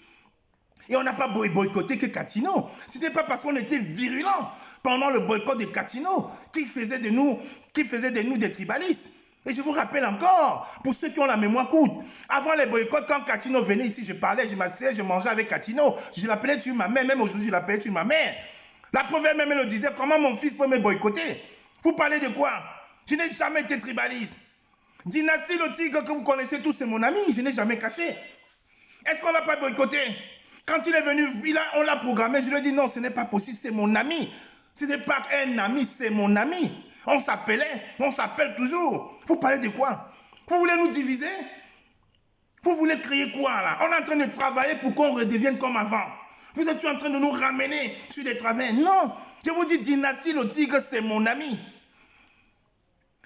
Et on n'a pas boycotté que Katino. Ce n'était pas parce qu'on était virulents pendant le boycott de Katino qui faisait de nous des tribalistes. Et je vous rappelle encore, pour ceux qui ont la mémoire courte, avant les boycotts, quand Katino venait ici, je parlais, je m'asseyais, je mangeais avec Katino. Je l'appelais tu ma mère, même aujourd'hui je l'appelais tu ma mère. La première même elle le disait, comment mon fils peut me boycotter? Vous parlez de quoi? Je n'ai jamais été tribaliste. Dynastie le Tigre que vous connaissez tous, c'est mon ami, je n'ai jamais caché. Est-ce qu'on l'a pas boycotté? Quand il est venu, on l'a programmé, je lui ai dit non, ce n'est pas possible, c'est mon ami. Ce n'est pas un ami, c'est mon ami. On s'appelait, on s'appelle toujours. Vous parlez de quoi? Vous voulez nous diviser? Vous voulez créer quoi là? On est en train de travailler pour qu'on redevienne comme avant. Vous êtes en train de nous ramener sur des travaux. Non, je vous dis, Dynastie le Tigre, c'est mon ami.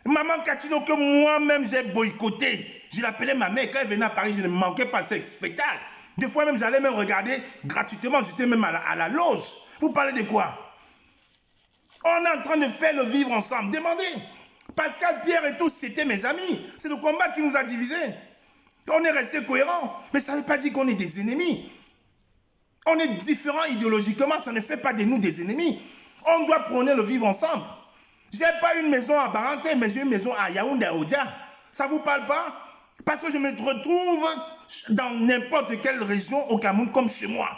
Maman Katino, que moi-même j'ai boycotté. Je l'appelais ma mère. Quand elle venait à Paris, je ne manquais pas ce spectacle. Des fois même, j'allais même regarder gratuitement. J'étais même à la loge. Vous parlez de quoi? On est en train de faire le vivre ensemble. Demandez. Pascal, Pierre et tous, c'était mes amis. C'est le combat qui nous a divisés. On est resté cohérents. Mais ça ne veut pas dire qu'on est des ennemis. On est différents idéologiquement. Ça ne fait pas de nous des ennemis. On doit prôner le vivre ensemble. Je n'ai pas une maison à Baranté, mais j'ai une maison à Yaoundé, à Odia. Ça ne vous parle pas? Parce que je me retrouve dans n'importe quelle région au Cameroun comme chez moi.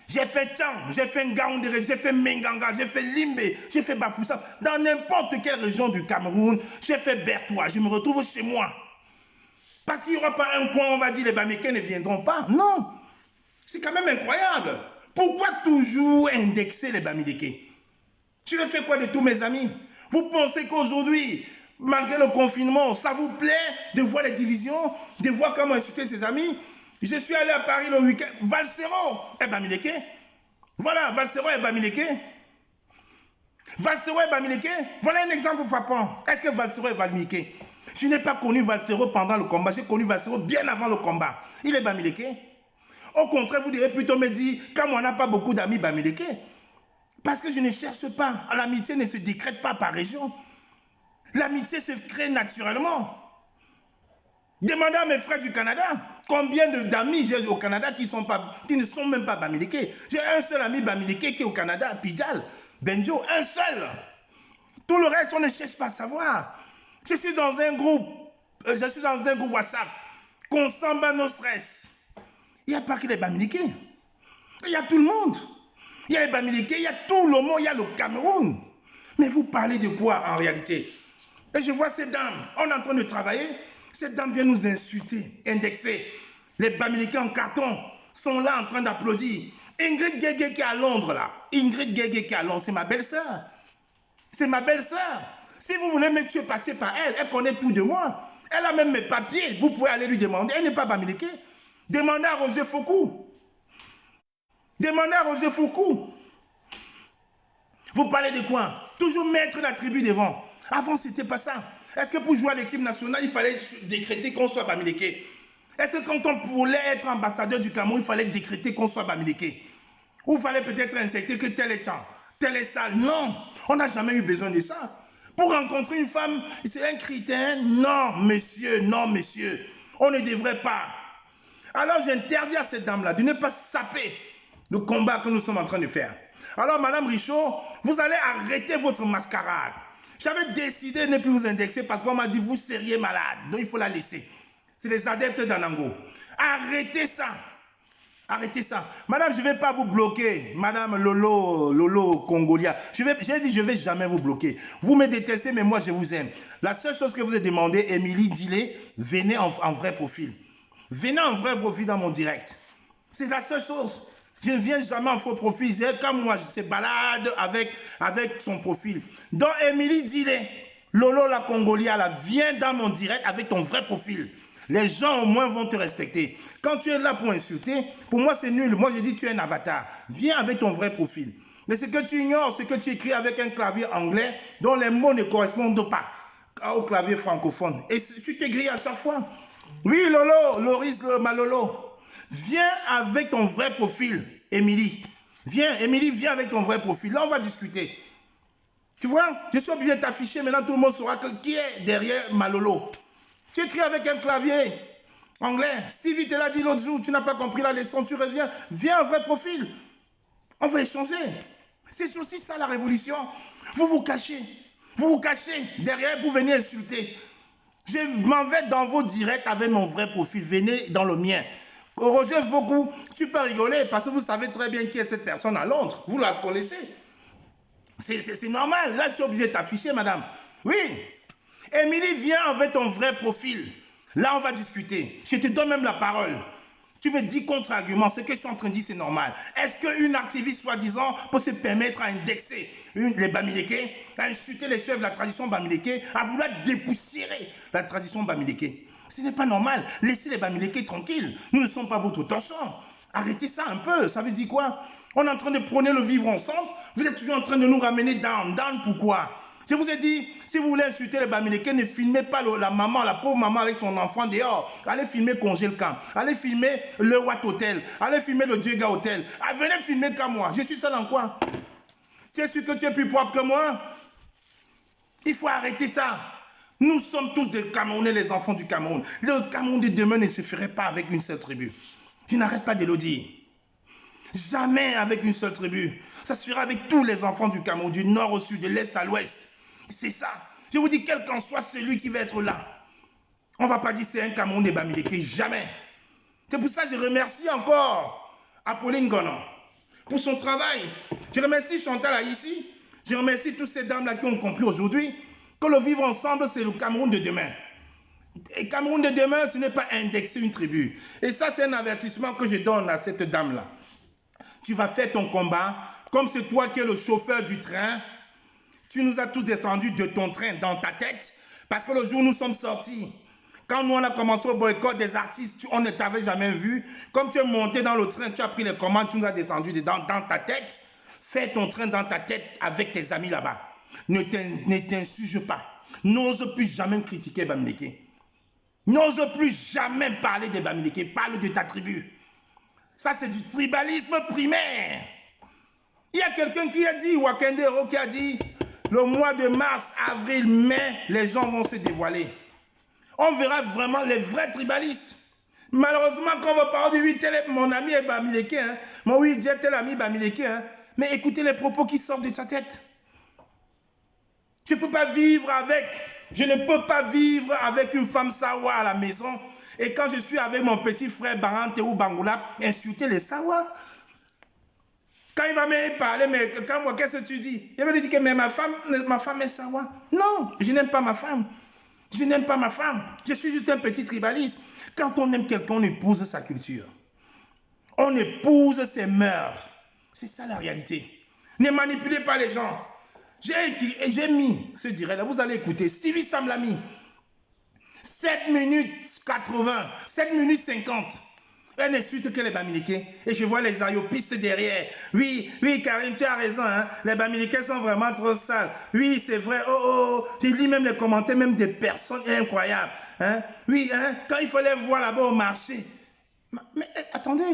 J'ai fait Tchang, j'ai fait Ngaoundéré, j'ai fait Menganga, j'ai fait Limbe, j'ai fait Bafoussa. Dans n'importe quelle région du Cameroun, j'ai fait Bertois. Je me retrouve chez moi. Parce qu'il n'y aura pas un coin où on va dire les Bamileke ne viendront pas. Non. C'est quand même incroyable. Pourquoi toujours indexer les Bamileke? Tu veux faire quoi de tous mes amis? Vous pensez qu'aujourd'hui, malgré le confinement, ça vous plaît de voir les divisions, de voir comment insulter ses amis? Je suis allé à Paris le week-end. Valsero est Bamileke. Voilà, Valsero est Bamileke. Valsero est Bamileke. Voilà un exemple frappant. Est-ce que Valsero est Bamileke? Je n'ai pas connu Valsero pendant le combat. J'ai connu Valsero bien avant le combat. Il est Bamileke. Au contraire, vous direz plutôt me dire, comme on n'a pas beaucoup d'amis Bamileke. Parce que je ne cherche pas. L'amitié ne se décrète pas par région. L'amitié se crée naturellement. Demandez à mes frères du Canada, combien d'amis j'ai au Canada qui ne sont même pas Bamileke. J'ai un seul ami Bamileke qui est au Canada, Pidjal, Benjo, un seul. Tout le reste, on ne cherche pas à savoir. Je suis dans un groupe WhatsApp, Consamba No Stress. Il n'y a pas que les Bamileke. Il y a tout le monde. Il y a les Bamileke, il y a tout le monde, il y a le Cameroun. Mais vous parlez de quoi en réalité? Et je vois ces dames, on est en train de travailler, ces dames viennent nous insulter, indexer. Les Bamileke en carton sont là en train d'applaudir. Ingrid Guégué qui est à Londres là, Ingrid Guégué qui est à Londres, c'est ma belle-sœur. C'est ma belle-sœur. Si vous voulez me tuer, passez par elle, elle connaît tout de moi. Elle a même mes papiers, vous pouvez aller lui demander, elle n'est pas Bamileke. Demandez à Roger Foucault. Demandez à Roger Foucault. Vous parlez de quoi? Toujours mettre la tribu devant. Avant, c'était pas ça. Est-ce que pour jouer à l'équipe nationale, il fallait décréter qu'on soit Bamileke? Est-ce que quand on voulait être ambassadeur du Cameroun, il fallait décréter qu'on soit Bamileke? Ou il fallait peut-être insérer que tel est champ, tel est sale? Non, on n'a jamais eu besoin de ça. Pour rencontrer une femme, c'est un critère? Non, monsieur, non, monsieur. On ne devrait pas. Alors j'interdis à cette dame-là de ne pas saper le combat que nous sommes en train de faire. Alors Madame Richaud, vous allez arrêter votre mascarade. J'avais décidé de ne plus vous indexer parce qu'on m'a dit vous seriez malade, donc il faut la laisser. C'est les adeptes d'Anango. Arrêtez ça. Arrêtez ça. Madame, je ne vais pas vous bloquer. Madame Lolo Congolia. J'ai dit, je ne vais jamais vous bloquer. Vous me détestez, mais moi, je vous aime. La seule chose que vous avez demandé, Émilie Dillet, venez en vrai profil. Venez en vrai profil dans mon direct. C'est la seule chose. Je ne viens jamais en faux profil. Comme moi, je se balade avec son profil. Donc, Émilie Dillet, Lolo la Congolia, là, viens dans mon direct avec ton vrai profil. Les gens au moins vont te respecter. Quand tu es là pour insulter, pour moi c'est nul. Moi je dis tu es un avatar. Viens avec ton vrai profil. Mais ce que tu ignores, c'est que tu écris avec un clavier anglais dont les mots ne correspondent pas au clavier francophone. Et tu t'aigris à chaque fois. Oui Lolo, Loris Malolo. Viens avec ton vrai profil, Émilie. Viens, Émilie, viens avec ton vrai profil. Là on va discuter. Tu vois, je suis obligé de t'afficher. Maintenant tout le monde saura qui est derrière Malolo. Tu écris avec un clavier anglais. Stevie te l'a dit l'autre jour, tu n'as pas compris la leçon, tu reviens. Viens un vrai profil. On va échanger. C'est aussi ça la révolution. Vous vous cachez. Vous vous cachez derrière pour venir insulter. Je m'en vais dans vos directs avec mon vrai profil. Venez dans le mien. Roger Foucault, tu peux rigoler parce que vous savez très bien qui est cette personne à Londres. Vous la connaissez. C'est normal. Là, je suis obligé de t'afficher, madame. Oui. Émilie, viens avec ton vrai profil. Là, on va discuter. Je te donne même la parole. Tu me dis contre-argument. Ce que je suis en train de dire, c'est normal. Est-ce qu'une activiste, soi-disant, peut se permettre à indexer les Bamileke, à insulter les chefs de la tradition Bamileke, à vouloir dépoussiérer la tradition Bamileke? Ce n'est pas normal. Laissez les Bamileke tranquilles. Nous ne sommes pas votre torchon. Arrêtez ça un peu. Ça veut dire quoi? On est en train de prôner le vivre ensemble. Vous êtes toujours en train de nous ramener down. Down pourquoi? Je vous ai dit, si vous voulez insulter les Bamileke, ne filmez pas la maman, la pauvre maman avec son enfant dehors. Allez filmer Congé le camp. Allez filmer le Watt Hotel. Allez filmer le Diega Hotel. Venez filmer comme moi. Je suis seul en quoi? Tu es sûr que tu es plus propre que moi? Il faut arrêter ça. Nous sommes tous des Camerounais, les enfants du Cameroun. Le Cameroun de demain ne se ferait pas avec une seule tribu. Je n'arrête pas de le dire. Jamais avec une seule tribu. Ça se fera avec tous les enfants du Cameroun, du nord au sud, de l'est à l'ouest. C'est ça. Je vous dis, quel qu'en soit celui qui va être là, on ne va pas dire c'est un Cameroun des Bamileke. Jamais. C'est pour ça que je remercie encore Apolline Gonon pour son travail. Je remercie Chantal ici. Je remercie toutes ces dames-là qui ont compris aujourd'hui que le vivre ensemble, c'est le Cameroun de demain. Et Cameroun de demain, ce n'est pas indexer une tribu. Et ça, c'est un avertissement que je donne à cette dame-là. Tu vas faire ton combat, comme c'est toi qui es le chauffeur du train. Tu nous as tous descendus de ton train dans ta tête, parce que le jour où nous sommes sortis, quand nous on a commencé au boycott des artistes, on ne t'avait jamais vu. Comme tu es monté dans le train, tu as pris les commandes, tu nous as descendus dans ta tête. Fais ton train dans ta tête avec tes amis là-bas. Ne t'insurge pas. N'ose plus jamais critiquer Bamileke. N'ose plus jamais parler des Bamileke. Parle de ta tribu. Ça, c'est du tribalisme primaire. Il y a quelqu'un qui a dit, Wakendero qui a dit, le mois de mars, avril, mai, les gens vont se dévoiler. On verra vraiment les vrais tribalistes. Malheureusement, quand on va parler de lui, mon ami est Bamileke, hein. Mon oui, j'ai tel ami Bamileke, hein. Mais écoutez les propos qui sortent de sa tête. Je ne peux pas vivre avec, je ne peux pas vivre avec une femme Sawa à la maison. Et quand je suis avec mon petit frère Barante ou Bangoula, insulter les Sawa. Quand il va me parler, mais quand moi, qu'est-ce que tu dis? Il va lui dire que mais ma femme est sawa. Non, je n'aime pas ma femme. Je n'aime pas ma femme. Je suis juste un petit tribaliste. Quand on aime quelqu'un, on épouse sa culture. On épouse ses mœurs. C'est ça la réalité. Ne manipulez pas les gens. J'ai mis ce direct là, vous allez écouter. Stevie Sam l'a mis. 7 minutes 80, 7 minutes 50. Elle n'insulte que les Bamileke. Et je vois les ayopistes derrière. Oui, Karine, tu as raison. Hein? Les Bamileke sont vraiment trop sales. Oui, c'est vrai. Oh. Je lis même les commentaires, même des personnes incroyables. Hein? Oui, hein? Quand il faut les voir là-bas au marché. Mais attendez.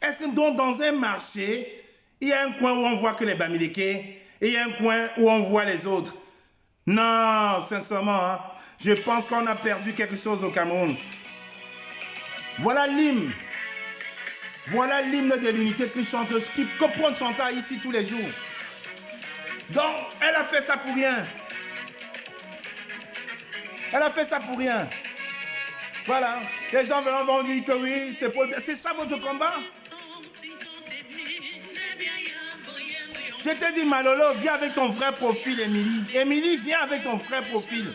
Est-ce que dans un marché, il y a un coin où on voit que les Bamileke et il y a un coin où on voit les autres? Non, sincèrement, hein? Je pense qu'on a perdu quelque chose au Cameroun. Voilà l'hymne. Voilà l'hymne de l'unité qui chante, qui comprend chanter ici tous les jours. Donc, elle a fait ça pour rien. Elle a fait ça pour rien. Voilà. Les gens vont dire que oui, c'est ça votre combat. Je te dis, Malolo, viens avec ton vrai profil, Émilie. Émilie, viens avec ton vrai profil.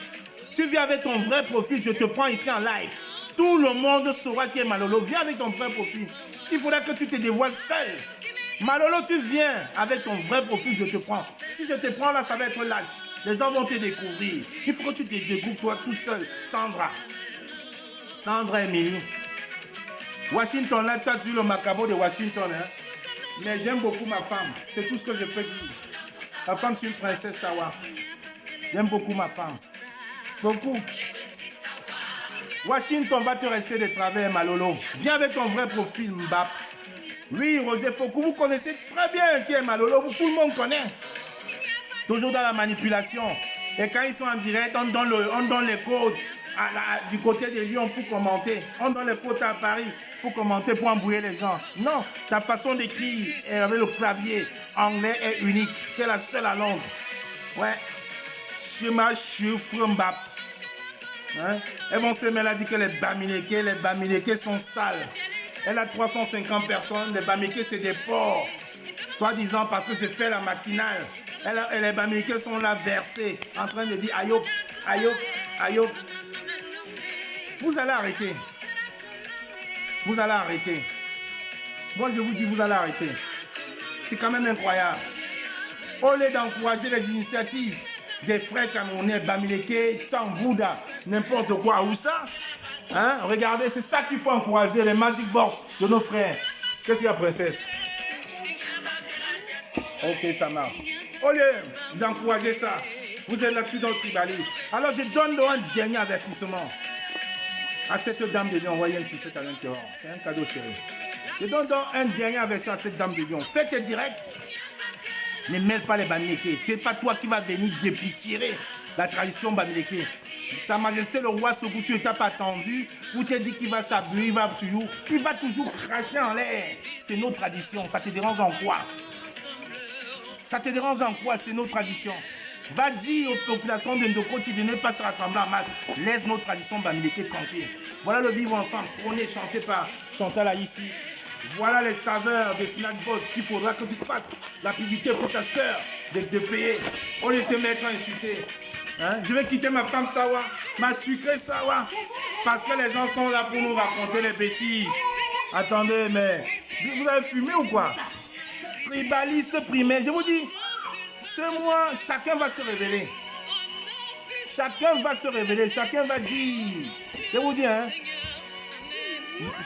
Tu viens avec ton vrai profil, je te prends ici en live. Tout le monde saura qui est Malolo. Viens avec ton vrai profil. Il faudra que tu te dévoiles seul. Malolo, tu viens avec ton vrai profil, je te prends. Si je te prends là, ça va être lâche. Les gens vont te découvrir. Il faut que tu te découvres toi tout seul. Sandra Émilie. Washington, là, tu as vu le macabo de Washington. Hein? Mais j'aime beaucoup ma femme. C'est tout ce que je peux dire. Ma femme, c'est une princesse Sawa. J'aime beaucoup ma femme. Beaucoup. Washington va te rester de travers, Malolo. Viens avec ton vrai profil, Mbap. Oui, Roger Foucault, vous connaissez très bien qui est Malolo. Tout le monde connaît. Toujours dans la manipulation. Et quand ils sont en direct, on donne les codes du côté de Lyon pour commenter. On donne les codes à Paris pour commenter, pour embrouiller les gens. Non, ta façon d'écrire avec le clavier anglais est unique. C'est la seule à Londres. Ouais. Shema Choufre Mbap. Hein? Elles vont se mettre à dire que les Bamileke sont sales. Elle a 350 personnes, les Bamileke c'est des porcs. Soi-disant parce que je fais la matinale. Et les Bamileke sont là versés, en train de dire Ayop, Ayop, Ayop. Vous allez arrêter. Vous allez arrêter. Moi je vous dis, vous allez arrêter. C'est quand même incroyable. Au lieu d'encourager les initiatives des frères camerounais, Bamileke, Tsambouda, n'importe quoi, où ça? Hein? Regardez, c'est ça qu'il faut encourager, les magic box de nos frères. Qu'est-ce qu'il y a, princesse? Ok, ça marche. Au lieu d'encourager ça, vous êtes là-dessus dans le tribalisme. Alors je donne un dernier avertissement à cette dame de Lyon. Envoyez une sucette à l'intérieur. C'est un cadeau chéri. Je donne donc un dernier avertissement à cette dame de Lyon. Faites tes directs. Ne mêle pas les Bamileke. Ce n'est pas toi qui vas venir dépoussiérer la tradition Bamileke. Sa Majesté le roi Sokou, tu ne t'as pas attendu, ou tu dit qu'il va s'abuser, il va toujours cracher en l'air. C'est nos traditions. Ça te dérange en quoi? Ça te dérange en quoi? C'est nos traditions. Va dire aux populations de Ndoko de ne pas se rassembler en masse. Laisse nos traditions Bamileke tranquilles. Voilà le vivre ensemble. Prôné, chanté par Chantal ici. Voilà les saveurs de Snack Boss qu'il faudra que tu fasses la publicité pour ta soeur de payer. Au lieu de te mettre à insulter. Hein? Je vais quitter ma femme Sawa, ma sucrée Sawa, parce que les gens sont là pour nous raconter les bêtises. Attendez, mais vous avez fumé ou quoi? Tribaliste primaire, je vous dis, ce mois, chacun va se révéler. Chacun va se révéler, chacun va dire. Je vous dis, hein?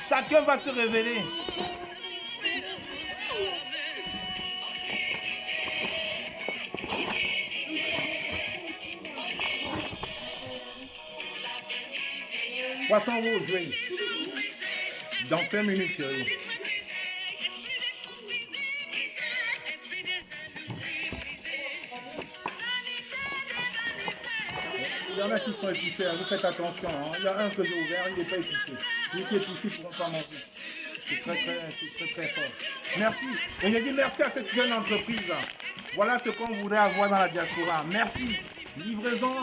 Chacun va se révéler. Poisson rouge, oui. Dans 5 minutes, chérie. Il y en a qui sont épicés, hein. Vous faites attention. Hein. Il y a un que j'ai ouvert, il n'est pas épicé. Celui qui est épicé ne pourront pas manger. C'est très fort. Merci. Et je dis merci à cette jeune entreprise. Voilà ce qu'on voudrait avoir dans la diaspora. Merci. Livraison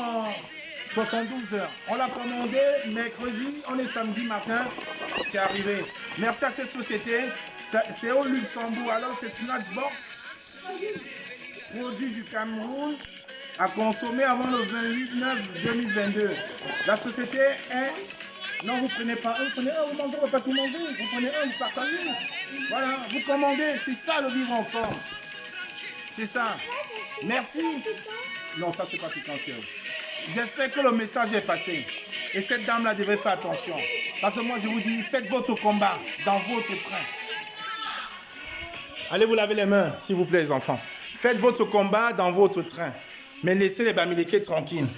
72 heures. On l'a commandé mercredi, on est samedi matin, c'est arrivé. Merci à cette société, c'est au Luxembourg. Alors c'est Snatchbox, produit du Cameroun, à consommer avant le 28/9/2022. La société est... Non, vous prenez pas un, vous prenez un, vous mangez, vous ne pouvez pas tout manger. Vous prenez un, vous partagez. Voilà, vous commandez, c'est ça le vivre ensemble. C'est ça. Merci. Non, ça c'est pas tout entier. J'espère que le message est passé. Et cette dame-là devrait faire attention. Parce que moi je vous dis, faites votre combat dans votre train. Allez vous laver les mains, s'il vous plaît les enfants. Faites votre combat dans votre train. Mais laissez les Bamileke tranquilles.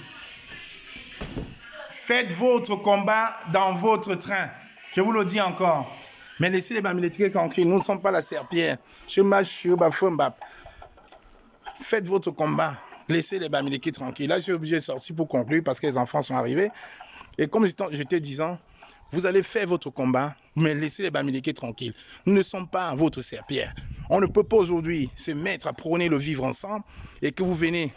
Faites votre combat dans votre train. Je vous le dis encore. Mais laissez les Bamileke tranquilles. Nous ne sommes pas la serpillère. Faites votre combat. Laissez les Bamileke tranquilles. Là, je suis obligé de sortir pour conclure parce que les enfants sont arrivés. Et comme j'étais disant, vous allez faire votre combat, mais laissez les Bamileke tranquilles. Nous ne sommes pas votre serpillère. On ne peut pas aujourd'hui se mettre à prôner le vivre ensemble et que vous venez.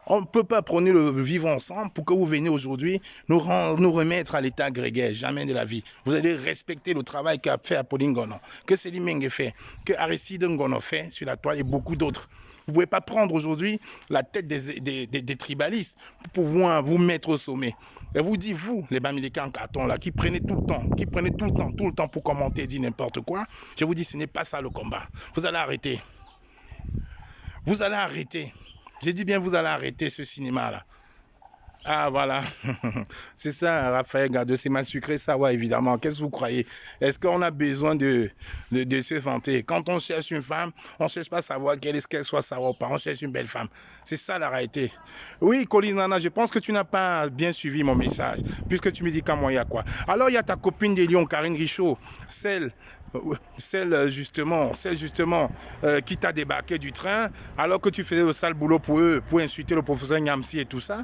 On ne peut pas prôner le vivre ensemble pour que vous veniez aujourd'hui nous remettre à l'état grégaire. Jamais de la vie. Vous allez respecter le travail qu'a fait Apolline Gonon, que Céline Menge fait, que Aristide Ngono fait sur la toile et beaucoup d'autres. Vous ne pouvez pas prendre aujourd'hui la tête des tribalistes pour pouvoir vous mettre au sommet. Et vous dites, vous, les Bamileke en carton, là, qui prenez tout le temps pour commenter et dire n'importe quoi, je vous dis, ce n'est pas ça le combat. Vous allez arrêter. Vous allez arrêter. J'ai dit bien, vous allez arrêter ce cinéma-là. Ah, voilà. C'est ça, Raphaël Gardeux, c'est mal sucré, ça, ouais, évidemment. Qu'est-ce que vous croyez? Est-ce qu'on a besoin de se vanter? Quand on cherche une femme, on ne cherche pas à savoir qu'elle soit savoir ou pas. On cherche une belle femme. C'est ça, la réalité. Oui, Colline Nana, je pense que tu n'as pas bien suivi mon message, puisque tu me dis qu'à moi, il y a quoi? Alors, il y a ta copine de Lyon, Karine Richaud, celle justement qui t'a débarqué du train alors que tu faisais le sale boulot pour eux, pour insulter le professeur Nyamsi et tout ça.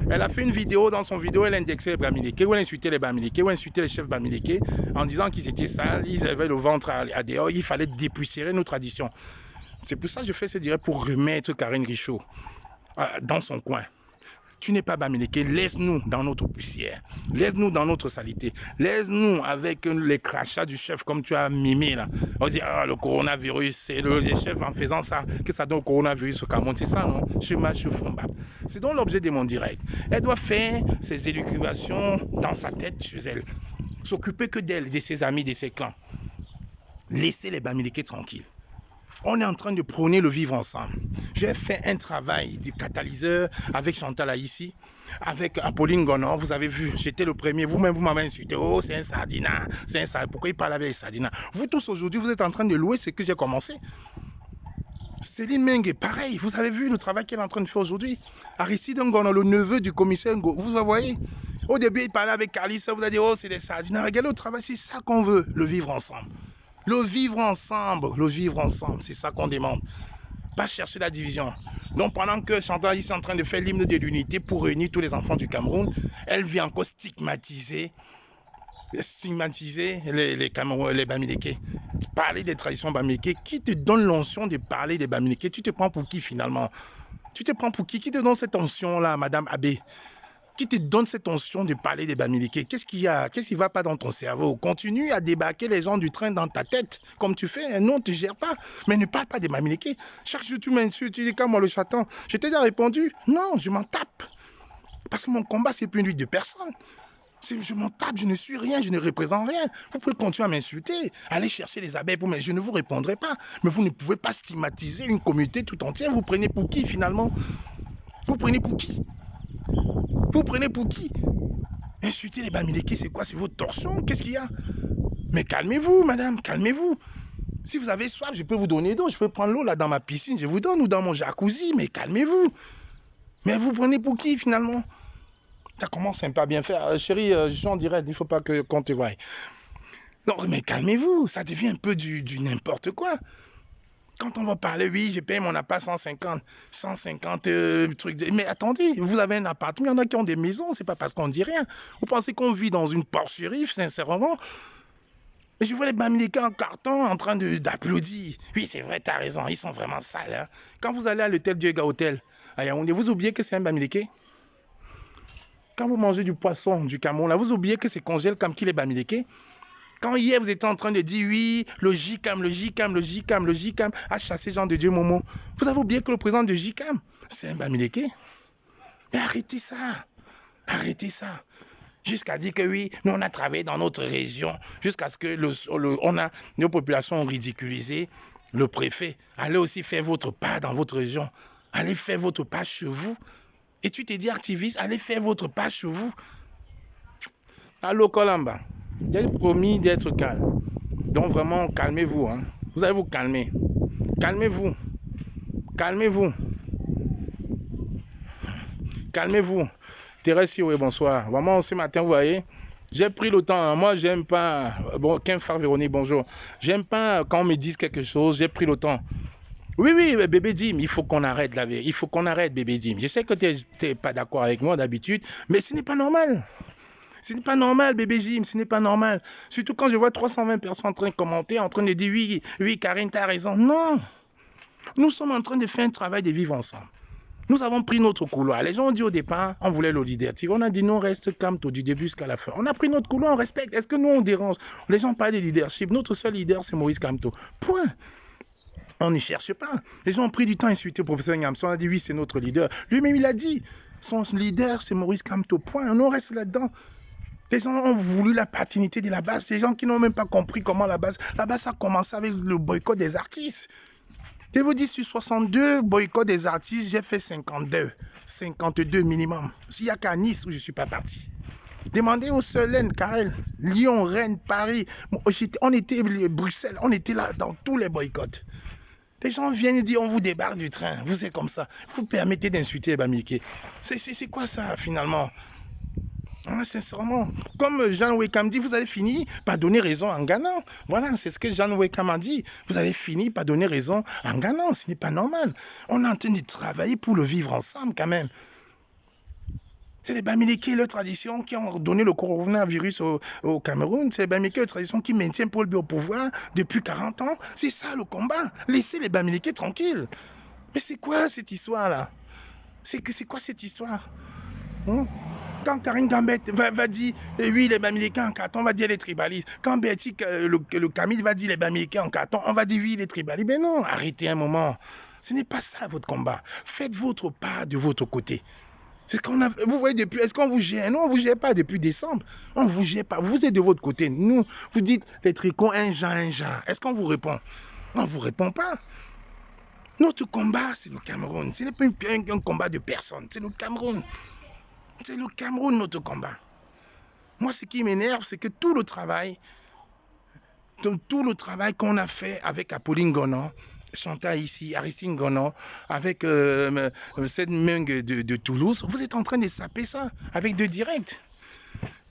Elle a fait une vidéo, dans son vidéo elle indexait les Bamileke, où elle insultait les Bamileke, où elle insultait les chefs Bamileke en disant qu'ils étaient sales, ils avaient le ventre à dehors, il fallait dépoussiérer nos traditions. C'est pour ça que je fais ce direct, pour remettre Karine Richaud dans son coin. Tu n'es pas Bamileke, laisse-nous dans notre poussière, laisse-nous dans notre saleté, laisse-nous avec les crachats du chef comme tu as mimé là. On dit, ah, le coronavirus, c'est les chefs en faisant ça, que ça donne le coronavirus au Cameroun, c'est ça non? C'est donc l'objet de mon direct. Elle doit faire ses élucubrations dans sa tête chez elle, s'occuper que d'elle, de ses amis, de ses clans. Laissez les Bamileke tranquilles. On est en train de prôner le vivre ensemble. J'ai fait un travail de catalyseur avec Chantal Aïssi, avec Apolline Gonon. Vous avez vu, j'étais le premier. Vous-même, vous m'avez insulté. Oh, c'est un sardina. C'est un sardina. Pourquoi il parle avec les sardinas? Vous tous aujourd'hui, vous êtes en train de louer ce que j'ai commencé. Céline Menge, pareil. Vous avez vu le travail qu'elle est en train de faire aujourd'hui. Aristide Ngono, le neveu du commissaire Ngo. Vous voyez? Au début, il parlait avec Carlis. Vous avez dit, oh, c'est des sardinas. Regardez le travail, c'est ça qu'on veut, le vivre ensemble. Le vivre ensemble, c'est ça qu'on demande. Pas chercher la division. Donc pendant que Chantal est en train de faire l'hymne de l'unité pour réunir tous les enfants du Cameroun, elle vient encore stigmatiser les Camerounais, les Bamileke. Parler des traditions Bamileke. Qui te donne l'onction de parler des Bamileke? Tu te prends pour qui finalement? Tu te prends pour qui? Qui te donne cette onction-là, Madame Abbé? Qui te donne cette onction de parler des Bamileke? Qu'est-ce qu'il y a? Qu'est-ce qui ne va pas dans ton cerveau? Continue à débarquer les gens du train dans ta tête, comme tu fais. Non, tu ne gères pas. Mais ne parle pas des Bamileke. Chaque jour, tu m'insultes, tu dis qu'à moi le chaton. Je t'ai déjà répondu. Non, je m'en tape. Parce que mon combat, c'est plus une lutte de personne. Je m'en tape, je ne suis rien, je ne représente rien. Vous pouvez continuer à m'insulter, aller chercher les abeilles, mais je ne vous répondrai pas. Mais vous ne pouvez pas stigmatiser une communauté tout entière. Vous prenez pour qui finalement? Vous prenez pour qui? Vous prenez pour qui? Insulter les Bamileke, c'est quoi? C'est votre torsion? Qu'est-ce qu'il y a? Mais calmez-vous, madame, calmez-vous. Si vous avez soif, je peux vous donner d'eau. Je peux prendre l'eau là dans ma piscine, je vous donne, ou dans mon jacuzzi, mais calmez-vous. Mais vous prenez pour qui finalement? Ça commence un peu à bien faire. Chérie, je suis en direct, il ne faut pas qu'on te voie. Non, mais calmez-vous, ça devient un peu du n'importe quoi. Quand on va parler, oui, je paye mon appart 150 trucs. Mais attendez, vous avez un appartement, il y en a qui ont des maisons, c'est pas parce qu'on dit rien. Vous pensez qu'on vit dans une porcherie, sincèrement? Et je vois les Bamileke en carton en train d'applaudir. Oui, c'est vrai, tu as raison, ils sont vraiment sales. Hein. Quand vous allez à l'hôtel Dieuga Hotel, à Yaoundé, vous oubliez que c'est un Bamileke. Quand vous mangez du poisson du Cameroun, là, vous oubliez que c'est congèle comme qui les Bamileke. Quand hier, vous étiez en train de dire oui, le JCAM a chassé Jean de Dieu Momo. Vous avez oublié que le président de JCAM, c'est un Bamileke. Mais arrêtez ça. Arrêtez ça. Jusqu'à dire que oui, nous on a travaillé dans notre région, jusqu'à ce que nos populations ont ridiculisé le préfet. Allez aussi faire votre part dans votre région. Allez faire votre part chez vous. Et tu t'es dit activiste, allez faire votre part chez vous. Allô Kolamba, j'ai promis d'être calme. Donc vraiment, calmez-vous. Hein. Vous allez vous calmer. Calmez-vous. Calmez-vous. Calmez-vous. Thérèse, oui, bonsoir. Vraiment, ce matin, vous voyez, j'ai pris le temps. Hein. Moi, j'aime pas. Bon, Ken Frère Véronique, bonjour. J'aime pas quand on me dise quelque chose, j'ai pris le temps. Oui, bébé Dim, il faut qu'on arrête la vérité. Il faut qu'on arrête, bébé Dim. Je sais que tu n'es pas d'accord avec moi d'habitude, mais ce n'est pas normal. Ce n'est pas normal, bébé Jim, ce n'est pas normal. Surtout quand je vois 320 personnes en train de commenter, en train de dire oui, Karine, tu as raison. Non. Nous sommes en train de faire un travail de vivre ensemble. Nous avons pris notre couloir. Les gens ont dit au départ, on voulait le leadership. On a dit non, reste calme du début jusqu'à la fin. On a pris notre couloir, on respecte. Est-ce que nous, on dérange? Les gens parlent de leadership. Notre seul leader, c'est Maurice Kamto. Point. On n'y cherche pas. Les gens ont pris du temps à insulter le professeur Nyamson. On a dit oui, c'est notre leader. Lui-même, il a dit, son leader, c'est Maurice Kamto. Point. On reste là-dedans. Les gens ont voulu la paternité de la base. Les gens qui n'ont même pas compris comment la base a commencé avec le boycott des artistes. Je vous dis, sur 62 boycotts des artistes, j'ai fait 52 minimum. S'il n'y a qu'à Nice où je ne suis pas parti. Demandez aux Solène, Karel, Lyon, Rennes, Paris. On était Bruxelles, on était là dans tous les boycotts. Les gens viennent et disent, on vous débarque du train. Vous êtes comme ça. Vous permettez d'insulter les Bamileke. C'est quoi ça, finalement? Sincèrement, comme Jean Wekam dit, vous allez finir par donner raison en gagnant. Voilà, c'est ce que Jean Wekam a dit. Vous allez finir par donner raison en gagnant. Ce n'est pas normal. On est en train de travailler pour le vivre ensemble quand même. C'est les Bamileke, leur tradition, qui ont donné le coronavirus au Cameroun. C'est les Bamileke, leur tradition, qui maintiennent Paul Biya au pouvoir depuis 40 ans. C'est ça le combat. Laissez les Bamileke tranquilles. Mais c'est quoi cette histoire-là? C'est quoi cette histoire? Quand Karine Gambet va dire oui, les Bamileke en carton, on va dire les tribalistes. Quand Bertie, le Camille va dire les Bamileke en carton, on va dire oui, les tribalistes. Mais non, arrêtez un moment. Ce n'est pas ça votre combat. Faites votre part de votre côté. C'est ce qu'on a. Vous voyez depuis. Est-ce qu'on vous gère? Non, on ne vous gère pas depuis décembre. On ne vous gère pas. Vous êtes de votre côté. Nous, vous dites les tricots, un genre. Est-ce qu'on vous répond? On ne vous répond pas. Notre combat, c'est le Cameroun. Ce n'est pas un combat de personne. C'est le Cameroun. C'est le Cameroun, notre combat. Moi, ce qui m'énerve, c'est que tout le travail qu'on a fait avec Apolline Gonan, Chantal ici, Aristine Gonan, avec cette Mung de Toulouse, vous êtes en train de saper ça avec 2 directs.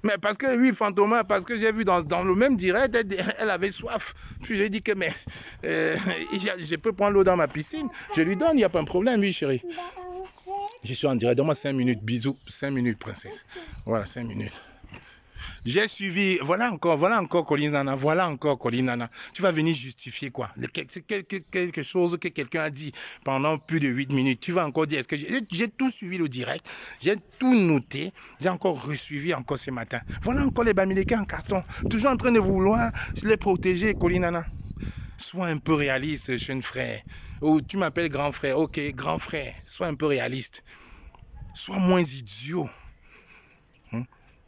Mais parce que, oui, Fantoma, parce que j'ai vu dans le même direct, elle avait soif. Puis j'ai dit que, mais, je peux prendre l'eau dans ma piscine. Je lui donne, il n'y a pas de problème, oui, chérie. Je suis en direct, donne-moi 5 minutes, bisous, 5 minutes, princesse. Voilà, 5 minutes. J'ai suivi, voilà encore Colline Nana. Tu vas venir justifier quoi? C'est quelque chose que quelqu'un a dit pendant plus de 8 minutes. Tu vas encore dire, est-ce que j'ai tout suivi le direct, j'ai tout noté, j'ai encore resuivi encore ce matin. Voilà encore les Bamileke en carton, toujours en train de vouloir les protéger, Colline Nana. Sois un peu réaliste, jeune frère. Ou tu m'appelles grand frère, ok, grand frère, sois un peu réaliste. Sois moins idiot.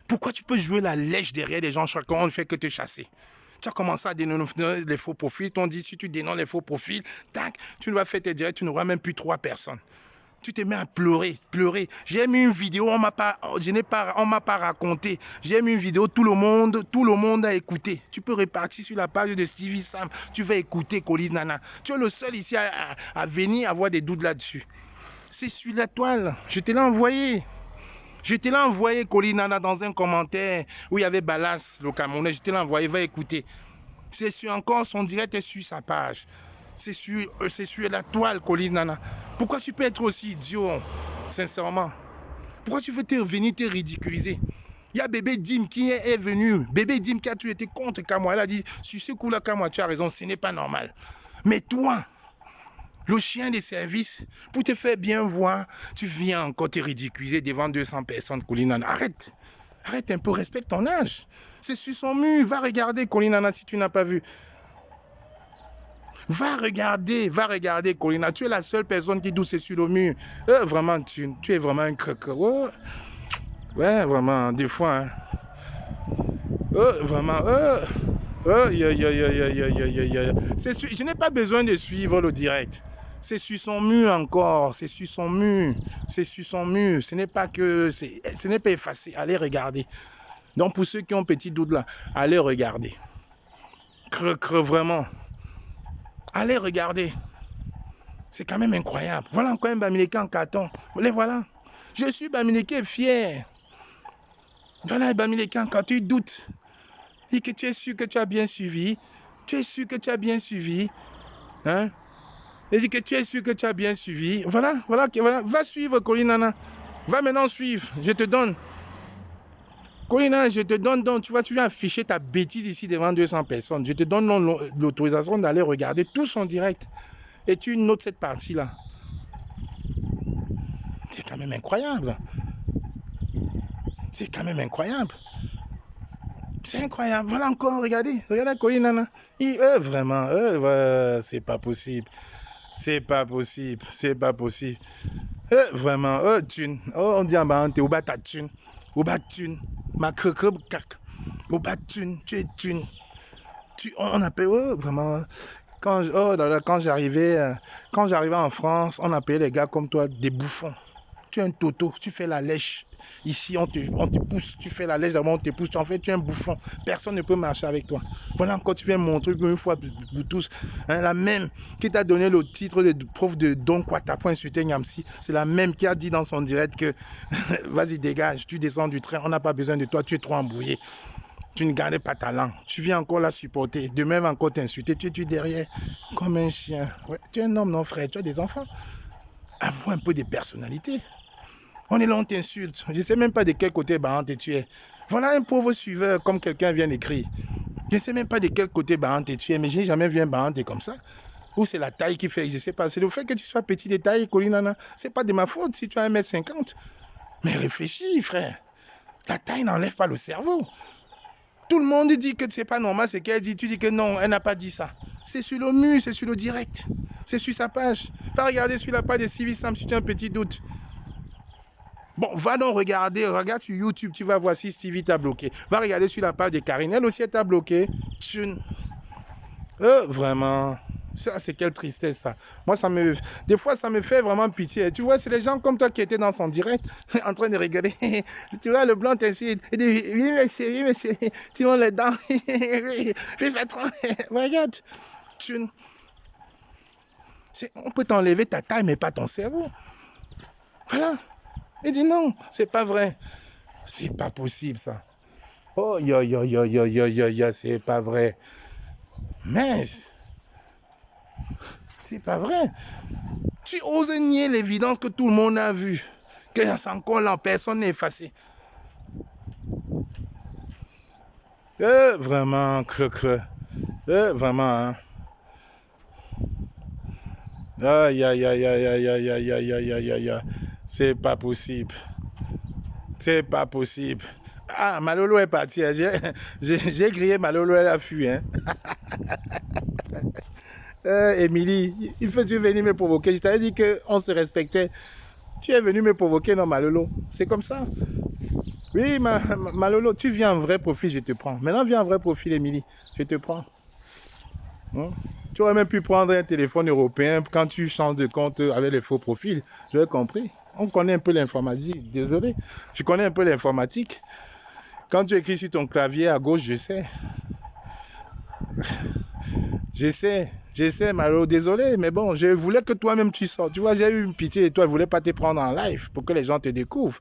Pourquoi tu peux jouer la lèche derrière des gens chaque fois on ne fait que te chasser? Tu as commencé à dénoncer les faux profils. On dit si tu dénonces les faux profils, tac, tu vas faire tes directs, tu n'auras même plus 3 personnes. Tu te mets à pleurer. J'ai mis une vidéo, on m'a pas raconté. J'ai mis une vidéo, tout le monde a écouté. Tu peux repartir sur la page de Stevie Sam. Tu vas écouter Colline Nana. Tu es le seul ici à venir avoir des doutes là-dessus. C'est sur la toile. Je te l'ai envoyé. Colline Nana dans un commentaire où il y avait Balas, le Camerounais. Je te l'ai envoyé, va écouter. C'est sur encore son direct est sur sa page. C'est sur la toile, Colline Nana. Pourquoi tu peux être aussi idiot, sincèrement? Pourquoi tu veux venir te ridiculiser? Il y a Bébé Dim qui est venu. Bébé Dim qui a toujours été contre Kamwa. Elle a dit, sur ce coup-là, Kamwa, tu as raison, ce n'est pas normal. Mais toi, le chien des services, pour te faire bien voir, tu viens encore te ridiculiser devant 200 personnes, Kolinana. Arrête. Arrête un peu, respecte ton âge. C'est sur son mur. Va regarder, Kolinana, si tu n'as pas vu. Va regarder, Kolinana. Tu es la seule personne qui douce sur le mur. Vraiment, tu es vraiment un croqueur. Ouais, vraiment, des fois. Hein. Vraiment. Je n'ai pas besoin de suivre le direct. C'est sur son mur encore. C'est sur son mur. Ce n'est pas que. Ce n'est pas effacé. Allez regarder. Donc, pour ceux qui ont petit doute là, allez regarder. Vraiment. Allez regarder. C'est quand même incroyable. Voilà encore un Bamileke en carton. Les voilà. Je suis Bamileke fier. Voilà un Bamileke en carton. Tu doutes. Dis que tu es sûr que tu as bien suivi. Hein? Dis que tu es sûr que tu as bien suivi. Voilà. Va suivre, Kolinana. Va maintenant suivre. Je te donne. Kolinana, je te donne donc. Tu vois, tu viens afficher ta bêtise ici devant 200 personnes. Je te donne l'autorisation d'aller regarder tout son direct. Et tu notes cette partie-là. C'est quand même incroyable. C'est incroyable. Voilà encore, regardez Kolinana. Vraiment, c'est pas possible. Vraiment, thune. On dit en bas, t'es au bas ta thune. Ma creux cac. Au bas thune, tu es thune. On appelle, vraiment. Quand j'arrivais en France, on appelait les gars comme toi des bouffons. Tu es un toto, tu fais la lèche. Ici, on te pousse, tu fais la lèche, on te pousse. En fait, tu es un bouffon. Personne ne peut marcher avec toi. Voilà encore, tu viens montrer une fois pour tous. Hein, la même qui t'a donné le titre de prof de Don Quata pour insulter Nyamsi, c'est la même qui a dit dans son direct que vas-y, dégage, tu descends du train, on n'a pas besoin de toi, tu es trop embrouillé. Tu ne gardes pas ta langue. Tu viens encore la supporter. Demain, va encore t'insulter. Tu es derrière comme un chien. Ouais, tu es un homme, non, frère. Tu as des enfants. Avoue un peu de personnalité. On est là, on t'insulte. Je ne sais même pas de quel côté Bahante tu es. Voilà un pauvre suiveur, comme quelqu'un vient d'écrire. Je ne sais même pas de quel côté Bahante tu es, mais je n'ai jamais vu un Bahante comme ça. Ou c'est la taille qui fait, je ne sais pas. C'est le fait que tu sois petit de taille, Kolinana. Ce n'est pas de ma faute si tu as 1m50. Mais réfléchis, frère. La taille n'enlève pas le cerveau. Tout le monde dit que c'est pas normal, c'est qu'elle dit. Tu dis que non, elle n'a pas dit ça. C'est sur le mur, c'est sur le direct. C'est sur sa page. Va regarder sur la page de Sylvie Sam si tu as un petit doute. Bon, va donc regarder, regarde sur YouTube, tu vas voir si Stevie t'a bloqué. Va regarder sur la page de Karine, elle aussi elle t'a bloqué. Vraiment, ça c'est quelle tristesse ça. Moi des fois ça me fait vraiment pitié. Tu vois, c'est les gens comme toi qui étaient dans son direct, en train de rigoler. Tu vois, le blanc t'incite, il dit, oui monsieur, tu vois les dents. Regarde, on peut t'enlever ta taille mais pas ton cerveau. Voilà. Il dit non, c'est pas vrai. C'est pas possible ça. Oh, c'est pas vrai. Mais c'est pas vrai. Tu oses nier l'évidence que tout le monde a vue. Que c'est encore là, personne n'est effacé. Vraiment, vraiment, hein. C'est pas possible. Ah, Malolo est parti. Hein. J'ai grillé Malolo, elle a fui. Hein. Émilie, il faut tu venir me provoquer. Je t'avais dit qu'on se respectait. Tu es venu me provoquer, non, Malolo. C'est comme ça. Oui, Malolo, tu viens en vrai profil, je te prends. Maintenant, viens en vrai profil, Émilie. Je te prends. Tu aurais même pu prendre un téléphone européen quand tu changes de compte avec les faux profils. J'avais compris. On connaît un peu l'informatique. Désolé. Je connais un peu l'informatique. Quand tu écris sur ton clavier à gauche, je sais. J'essaie, Malo. Désolé, mais bon, je voulais que toi-même tu sortes. Tu vois, j'ai eu une pitié et toi, je ne voulais pas te prendre en live pour que les gens te découvrent.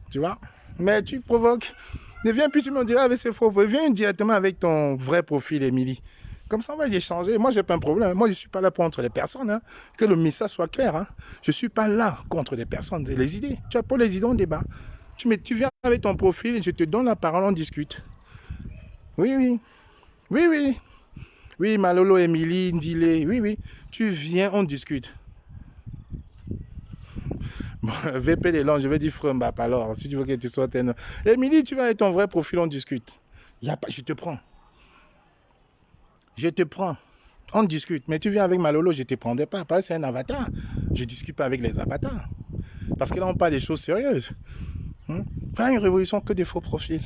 Tu vois? Mais tu provoques. Ne viens plus, tu me diras avec ce faux profil. Viens directement avec ton vrai profil, Émilie. Comme ça, on va y échanger. Moi, j'ai pas un problème. Moi, je ne suis pas là contre les personnes. Hein. Que le message soit clair. Hein. Je ne suis pas là contre les personnes, les idées. Tu as pas les idées, on débat. Tu viens. avec ton profil, je te donne la parole, on discute. Oui, oui. Oui, oui. Oui, Malolo, Emily, Ndile. Oui, oui. Tu viens, on discute. Bon, VP des langues, je vais dire Frembap alors. Si tu veux que tu sois un... Emily, tu vas avec ton vrai profil, on discute. Y a pas... Je te prends. Je te prends. On discute. Mais tu viens avec Malolo, je ne te prendrai pas. Parce que c'est un avatar. Je ne discute pas avec les avatars. Parce que là, on parle des choses sérieuses. Pas une révolution que des faux profils.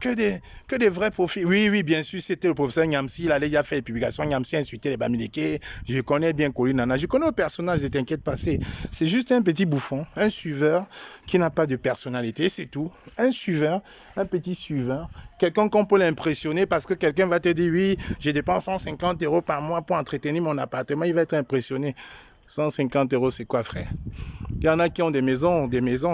Que des vrais profils. Oui, oui, bien sûr, c'était le professeur Nyamsi. Il a déjà fait des publications. Nyamsi a insulté les Bamileke. Je connais bien Kolinana. Je connais le personnage, ne t'inquiète pas. C'est juste un petit bouffon, un suiveur qui n'a pas de personnalité, c'est tout. Un suiveur, un petit suiveur. Quelqu'un qu'on peut l'impressionner parce que quelqu'un va te dire oui, je dépense 150 € par mois pour entretenir mon appartement. Il va être impressionné. 150 €, c'est quoi, frère? Il y en a qui ont des maisons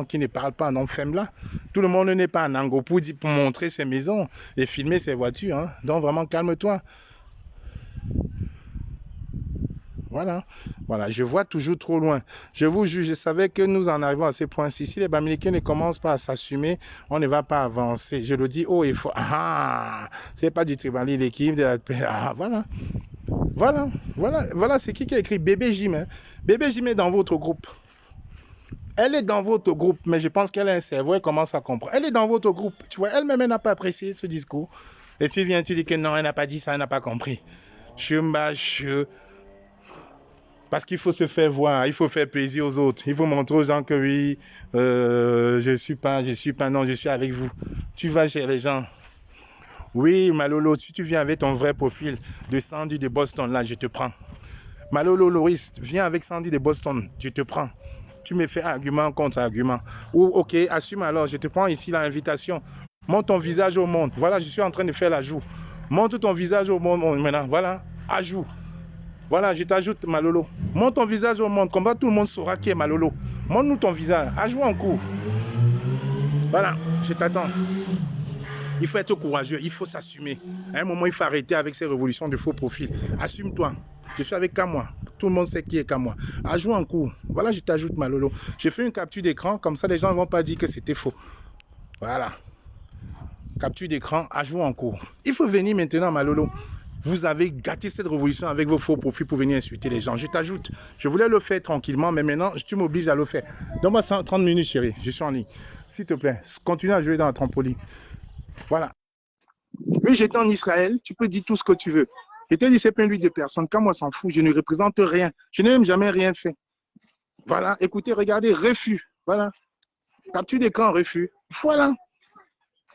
qui ne parlent pas en femme là. Tout le monde n'est pas en ango pour montrer ses maisons et filmer ses voitures. Hein. Donc vraiment, calme-toi. Voilà. Voilà, je vois toujours trop loin. Je vous jure, je savais que nous en arrivons à ce point-ci. Si les Bamileke ne commencent pas à s'assumer, on ne va pas avancer. Je le dis haut et fort. Ah, c'est pas du tribalisme, l'équipe de la paix. Ah, voilà. Voilà, c'est qui a écrit Bébé Jim. Hein. Bébé Jim est dans votre groupe. Elle est dans votre groupe, mais je pense qu'elle a un cerveau, elle commence à comprendre. Elle est dans votre groupe, tu vois, elle-même, elle n'a pas apprécié ce discours. Et tu viens, tu dis que non, elle n'a pas dit ça, elle n'a pas compris. Parce qu'il faut se faire voir, il faut faire plaisir aux autres. Il faut montrer aux gens que oui, je suis pas, non, je suis avec vous. Tu vas chez les gens. Oui, Malolo, si tu viens avec ton vrai profil de Sandy de Boston, là, je te prends. Malolo Loris, viens avec Sandy de Boston, je te prends. Tu me fais argument contre argument. Ou ok, assume alors, je te prends ici l'invitation. Montre ton visage au monde. Voilà, je suis en train de faire l'ajout. Montre ton visage au monde maintenant. Voilà, ajout. Voilà, je t'ajoute Malolo. Montre ton visage au monde. Comme ça, tout le monde saura qui est Malolo. Montre-nous ton visage. Ajoute en cours. Voilà, je t'attends. Il faut être courageux, il faut s'assumer. À un moment, il faut arrêter avec ces révolutions de faux profils. Assume-toi. Je suis avec Kamwa. Tout le monde sait qui est Kamwa. Ajoute en cours. Voilà, je t'ajoute Malolo. J'ai fait une capture d'écran, comme ça les gens ne vont pas dire que c'était faux. Voilà. Capture d'écran, ajoute en cours. Il faut venir maintenant, Malolo. Vous avez gâté cette révolution avec vos faux profils pour venir insulter les gens. Je t'ajoute. Je voulais le faire tranquillement, mais maintenant, tu m'obliges à le faire. Donne-moi 30 minutes, chérie. Je suis en ligne. S'il te plaît, continue à jouer dans la trampoline. Voilà. Oui, j'étais en Israël, tu peux dire tout ce que tu veux. Je t'ai dit, c'est plein de personnes. Quand moi, s'en fout, je ne représente rien. Je n'ai même jamais rien fait. Voilà, écoutez, regardez, refus. Voilà. Capture d'écran, refus. Voilà.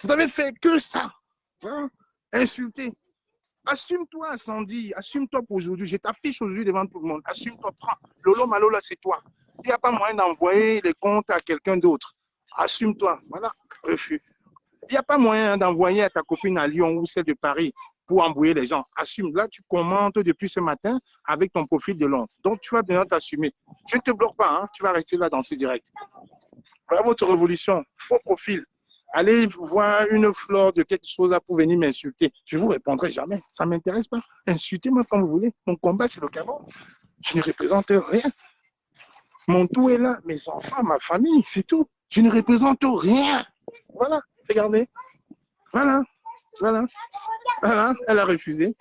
Vous avez fait que ça. Voilà. Insulter. Assume-toi, Sandy. Assume-toi pour aujourd'hui. Je t'affiche aujourd'hui devant tout le monde. Assume-toi, prends. Lolo Malola, c'est toi. Il n'y a pas moyen d'envoyer les comptes à quelqu'un d'autre. Assume-toi. Voilà, refus. Il n'y a pas moyen d'envoyer à ta copine à Lyon ou celle de Paris pour embrouiller les gens. Assume. Là, tu commentes depuis ce matin avec ton profil de Londres. Donc, tu vas bien t'assumer. Je ne te bloque pas. Hein. Tu vas rester là dans ce direct. Voilà votre révolution. Faux profil. Allez voir une fleur de quelque chose là pour venir m'insulter. Je ne vous répondrai jamais. Ça ne m'intéresse pas. Insultez-moi comme vous voulez. Mon combat, c'est le Cameroun. Je ne représente rien. Mon tout est là. Mes enfants, ma famille, c'est tout. Je ne représente rien. Voilà. Regardez. Voilà. Elle a refusé.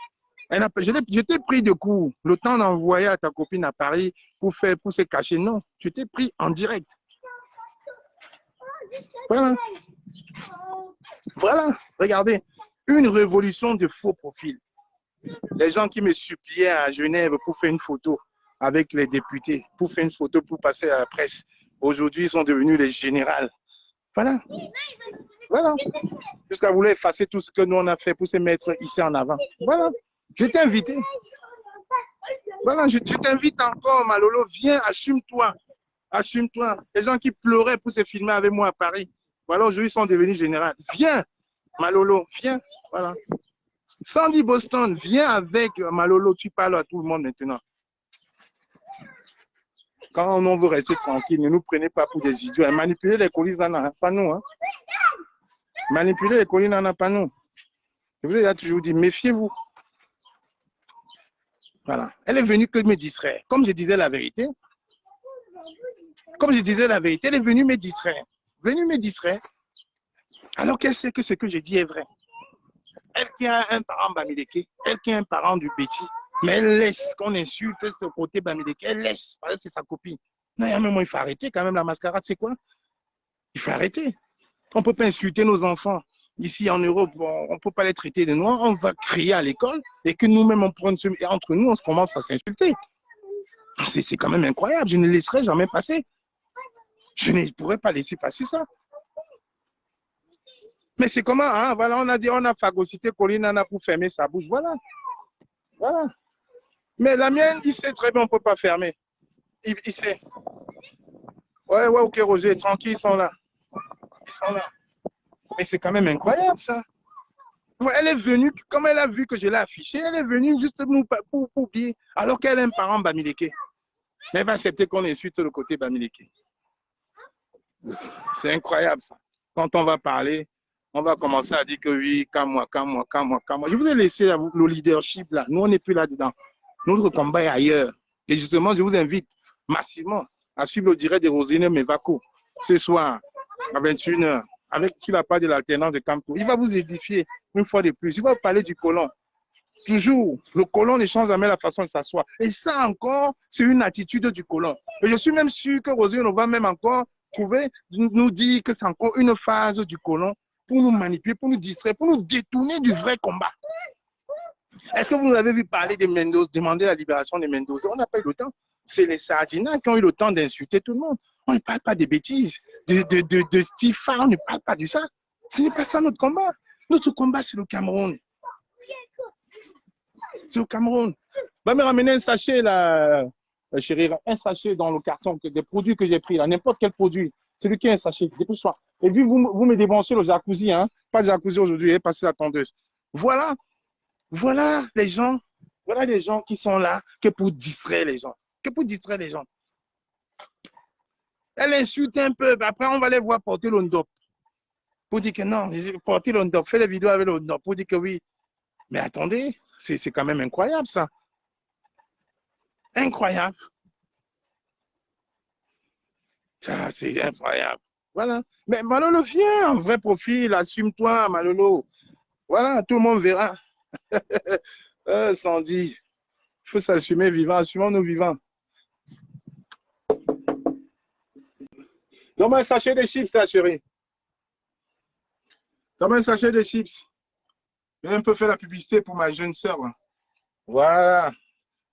Je t'ai pris de court. Le temps d'envoyer à ta copine à Paris pour se cacher. Non, je t'ai pris en direct. Voilà. Regardez. Une révolution de faux profils. Les gens qui me suppliaient à Genève pour faire une photo avec les députés, pour faire une photo pour passer à la presse. Aujourd'hui, ils sont devenus les généraux. Voilà. Jusqu'à vouloir effacer tout ce que nous on a fait pour se mettre ici en avant. Voilà. Je t'ai invité. Voilà, je t'invite encore, Malolo. Viens, assume-toi. Assume-toi. Les gens qui pleuraient pour se filmer avec moi à Paris. Voilà, aujourd'hui, ils sont devenus généraux. Viens, Malolo. Viens. Voilà. Sandy Boston, viens avec Malolo. Tu parles à tout le monde maintenant. Quand on veut rester tranquille, ne nous prenez pas pour des idiots. Manipuler les coulisses, pas nous. Hein. Manipuler les collines n'en a pas nous. Je vous ai toujours dit, méfiez-vous. Voilà. Elle est venue que me distraire. Comme je disais la vérité, elle est venue me distraire. Alors qu'elle sait que ce que je dis est vrai. Elle qui a un parent Bamileke, elle qui a un parent du Béti, mais elle laisse qu'on insulte ce côté Bamileke, elle laisse, parce que c'est sa copine. Non, même il faut arrêter quand même la mascarade, c'est quoi? Il faut arrêter. On ne peut pas insulter nos enfants. Ici en Europe, on ne peut pas les traiter de noirs, on va crier à l'école et que nous-mêmes, entre nous, on commence à s'insulter. C'est quand même incroyable, je ne laisserai jamais passer. Je ne pourrais pas laisser passer ça. Mais c'est comment, hein? Voilà, on a dit, on a phagocyté Kolinana pour fermer sa bouche. Voilà. Voilà. Mais la mienne, il sait très bien, on ne peut pas fermer. Il sait. Ouais, ouais, ok, Roger, tranquille, ils sont là. Ils sont là. Mais c'est quand même incroyable, ça. Elle est venue, comme elle a vu que je l'ai affiché, elle est venue juste pour oublier. Alors qu'elle a un parent Bamileke. Mais elle va accepter qu'on insulte le côté Bamileke. C'est incroyable, ça. Quand on va parler, on va commencer à dire que oui, calme-moi. Je vous ai laissé le leadership là. Nous, on n'est plus là-dedans. Notre combat est ailleurs. Et justement, je vous invite massivement à suivre le direct de Roselyne Mevako ce soir à 21h sur la page de l'alternance de Campo. Il va vous édifier une fois de plus. Il va vous parler du colon. Toujours, le colon ne change jamais la façon de s'asseoir. Et ça encore, c'est une attitude du colon. Et je suis même sûr que Roselyne va même encore trouver, nous dire que c'est encore une phase du colon pour nous manipuler, pour nous distraire, pour nous détourner du vrai combat. Est-ce que vous avez vu parler de Mendoza, demander la libération de Mendoza? On n'a pas eu le temps. C'est les Sardinats qui ont eu le temps d'insulter tout le monde. On ne parle pas de bêtises, de Stifa, on ne parle pas de ça. Ce n'est pas ça notre combat. Notre combat, c'est le Cameroun. C'est au Cameroun. Va me ramener un sachet, là, chérie, un sachet dans le carton des produits que j'ai pris, là, n'importe quel produit. Celui qui a un sachet, dépêche-toi. Et puis, vous me débranchez le jacuzzi, hein. Pas de jacuzzi aujourd'hui, passez la tondeuse. Voilà les gens qui sont là que pour distraire les gens. Elle insulte un peu, après on va les voir porter le ndop. Pour dire que non, porter le ndop, fais les vidéos avec le ndop, pour dire que oui. Mais attendez, c'est quand même incroyable ça. Incroyable. Ça, c'est incroyable. Voilà. Mais Malolo, viens, en vrai profil, assume-toi, Malolo. Voilà, tout le monde verra. Sandy, il faut s'assumer vivant, assumons-nous vivants. Donne-moi un sachet de chips, là, chérie. Donne-moi un sachet de chips. Je vais un peu faire la publicité pour ma jeune sœur. Voilà.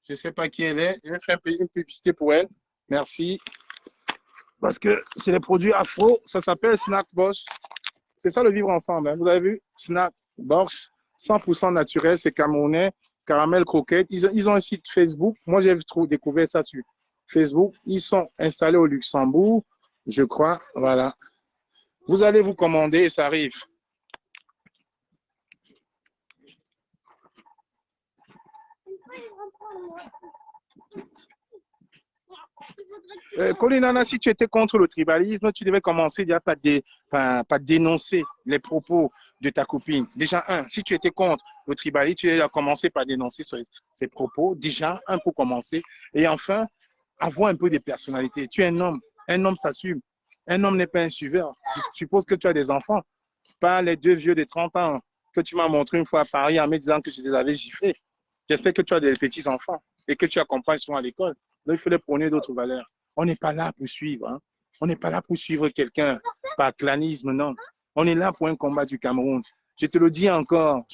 Je ne sais pas qui elle est. Je vais faire une publicité pour elle. Merci. Parce que c'est les produits afro. Ça s'appelle Snack Boss. C'est ça le vivre ensemble. Hein. Vous avez vu? Snack Box. 100% naturel. C'est camerounais. Caramel croquette. Ils ont un site Facebook. Moi, j'ai découvert ça sur Facebook. Ils sont installés au Luxembourg, je crois. Voilà. Vous allez vous commander et ça arrive. Kolinana, si tu étais contre le tribalisme, tu devais commencer déjà par dénoncer les propos de ta copine. Déjà, si tu étais contre le tribalisme, tu devais commencer par dénoncer ses propos. Déjà, pour commencer. Et enfin, avoir un peu de personnalité. Tu es un homme s'assume. Un homme n'est pas un suiveur. Je suppose que tu as des enfants, pas les deux vieux de 30 ans que tu m'as montré une fois à Paris en me disant que je les avais giflés. J'espère que tu as des petits-enfants et que tu accompagnes souvent à l'école. Donc, il faut les prôner d'autres valeurs. On n'est pas là pour suivre. Hein. On n'est pas là pour suivre quelqu'un par clanisme, non. On est là pour un combat du Cameroun. Je te le dis encore,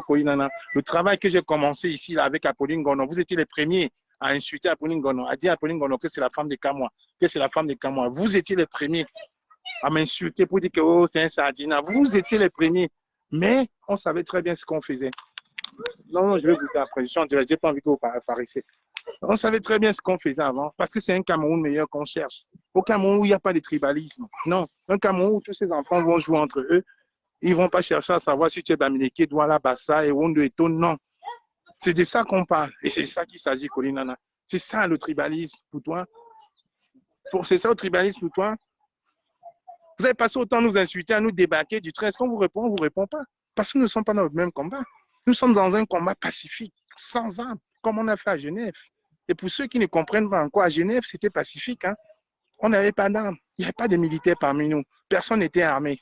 Kolinana, le travail que j'ai commencé ici là, avec Apolline Gono, vous étiez les premiers à insulter Apolline Gono, à dire à Apolline Gono que c'est la femme de Kamoa, Vous étiez les premiers à m'insulter pour dire que oh, c'est un sardina. Vous étiez les premiers. Mais on savait très bien ce qu'on faisait. Non, je vais goûter après. Je n'ai pas envie que vous paraissiez. On savait très bien ce qu'on faisait avant, parce que c'est un Cameroun meilleur qu'on cherche. Au Cameroun où il n'y a pas de tribalisme. Non, un Cameroun où tous ces enfants vont jouer entre eux. Ils ne vont pas chercher à savoir si tu es Bamileke, Douala, Bassa et Wondo Eto. Non. C'est de ça qu'on parle. Et c'est de ça qu'il s'agit, Kolinana. C'est ça le tribalisme pour toi. C'est ça le tribalisme pour toi. Vous avez passé autant à nous insulter, à nous débarquer du train. Est-ce qu'on vous répond? On ne vous répond pas. Parce que nous ne sommes pas dans le même combat. Nous sommes dans un combat pacifique, sans armes, comme on a fait à Genève. Et pour ceux qui ne comprennent pas encore, à Genève, c'était pacifique. Hein? On n'avait pas d'armes. Il n'y avait pas de militaires parmi nous. Personne n'était armé.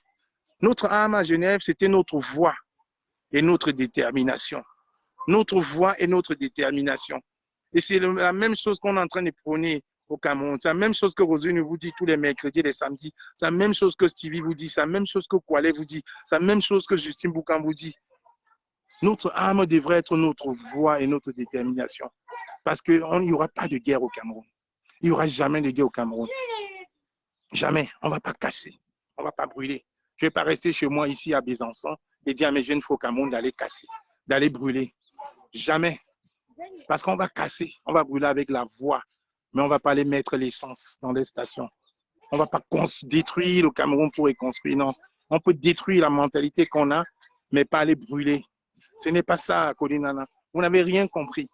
Notre âme à Genève, c'était notre voix et notre détermination. Notre voix et notre détermination. Et c'est la même chose qu'on est en train de prôner au Cameroun. C'est la même chose que Rosine vous dit tous les mercredis et les samedis. C'est la même chose que Stevie vous dit. C'est la même chose que Kwale vous dit. C'est la même chose que Justine Boucan vous dit. Notre âme devrait être notre voix et notre détermination. Parce qu'il n'y aura pas de guerre au Cameroun. Il n'y aura jamais de guerre au Cameroun. Jamais. On ne va pas casser. On ne va pas brûler. Je ne vais pas rester chez moi ici à Besançon et dire à mes jeunes au Cameroun d'aller casser, d'aller brûler. Jamais. Parce qu'on va casser. On va brûler avec la voix. Mais on ne va pas aller mettre l'essence dans les stations. On ne va pas détruire le Cameroun pour reconstruire. Non. On peut détruire la mentalité qu'on a, mais pas aller brûler. Ce n'est pas ça, Kolinana. Vous n'avez rien compris.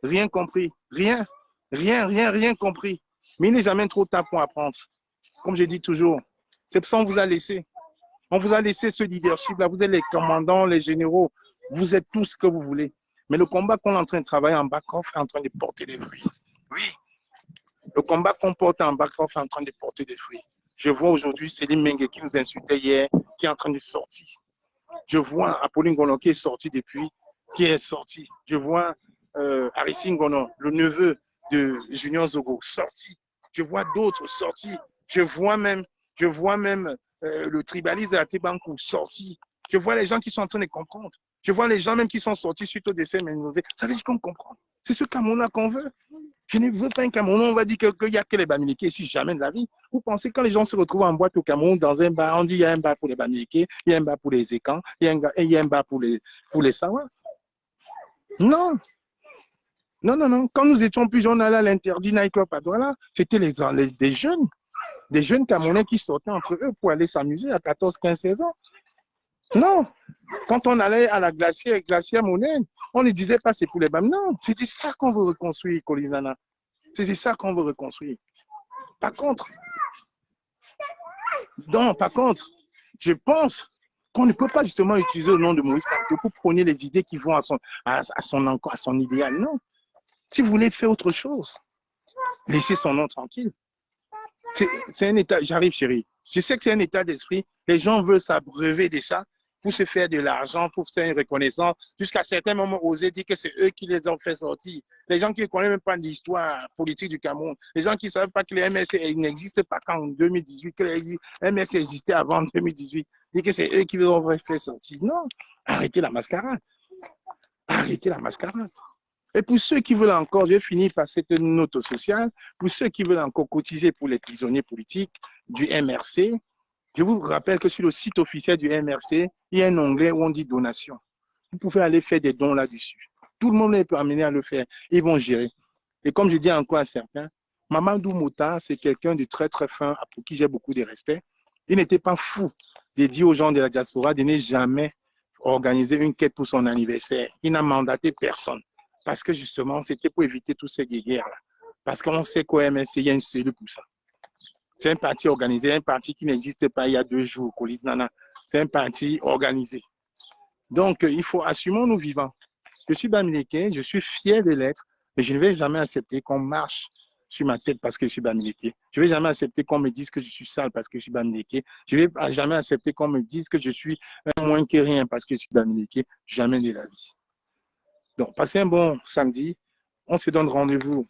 Rien compris. Rien. Rien compris. Mais il n'est jamais trop tard pour apprendre. Comme je dis toujours, c'est pour ça qu'on vous a laissé. On vous a laissé ce leadership-là. Vous êtes les commandants, les généraux. Vous êtes tout ce que vous voulez. Mais le combat qu'on est en train de travailler en back-off est en train de porter des fruits. Oui. Le combat qu'on porte en back-off est en train de porter des fruits. Je vois aujourd'hui Céline Mengue qui nous insultait hier, qui est en train de sortir. Je vois Apolline Gono qui est sorti depuis, qui est sorti. Je vois Aristide Gono, le neveu de Junior Zogo, sorti. Je vois d'autres sortis. Je vois même le tribaliste de la Tébankou sorti. Je vois les gens qui sont en train de comprendre. Je vois les gens même qui sont sortis suite au décès. Ça veut dire qu'on comprend. C'est ce Cameroun qu'on veut. Je ne veux pas un Cameroun, on va dire qu'il n'y a que les Bamileke ici, jamais de la vie. Vous pensez que quand les gens se retrouvent en boîte au Cameroun, dans un bar, on dit qu'il y a un bar pour les Bamileke, il y a un bar pour les Écans, il y a un bar pour les Sawa. Non. Quand nous étions plus jeunes, on allait à l'interdit nightclub à Douala. C'était des jeunes Camerounais qui sortaient entre eux pour aller s'amuser à 14, 15, 16 ans. Non. Quand on allait à la glacière Monnaie, on ne disait pas c'est pour les BAM. Non, c'était ça qu'on veut reconstruire, Kolinana. C'est ça qu'on veut reconstruire. Par contre, je pense qu'on ne peut pas justement utiliser le nom de Maurice Kamto pour prôner les idées qui vont à son idéal. Non. Si vous voulez faire autre chose, laissez son nom tranquille. C'est un état, j'arrive chérie, je sais que c'est un état d'esprit, les gens veulent s'abreuver de ça pour se faire de l'argent, pour faire une reconnaissance, jusqu'à certains moments oser dire que c'est eux qui les ont fait sortir. Les gens qui ne connaissent même pas l'histoire politique du Cameroun, les gens qui ne savent pas que les MSC n'existent pas qu'en 2018, que les MSC existaient avant 2018, disent que c'est eux qui les ont fait sortir. Non, arrêtez la mascarade. Arrêtez la mascarade. Et pour ceux qui veulent encore, je vais finir par cette note sociale, pour ceux qui veulent encore cotiser pour les prisonniers politiques du MRC, je vous rappelle que sur le site officiel du MRC, il y a un onglet où on dit donation. Vous pouvez aller faire des dons là-dessus. Tout le monde peut amener à le faire. Ils vont gérer. Et comme je dis encore à certains, Mamadou Mouta, c'est quelqu'un de très très fin, pour qui j'ai beaucoup de respect. Il n'était pas fou de dire aux gens de la diaspora de ne jamais organiser une quête pour son anniversaire. Il n'a mandaté personne. Parce que justement, c'était pour éviter tous ces guerres-là. Parce qu'on sait qu'au MRC, il y a une cellule pour ça. C'est un parti organisé, un parti qui n'existait pas il y a 2 jours, Colis Nana. C'est un parti organisé. Donc, il faut assumer nos vivants. Je suis Bamileke, je suis fier de l'être, mais je ne vais jamais accepter qu'on marche sur ma tête parce que je suis Bamileke. Je ne vais jamais accepter qu'on me dise que je suis sale parce que je suis Bamileke. Je ne vais jamais accepter qu'on me dise que je suis un moins que rien parce que je suis Bamileke. Jamais de la vie. Donc, passez un bon samedi. On se donne rendez-vous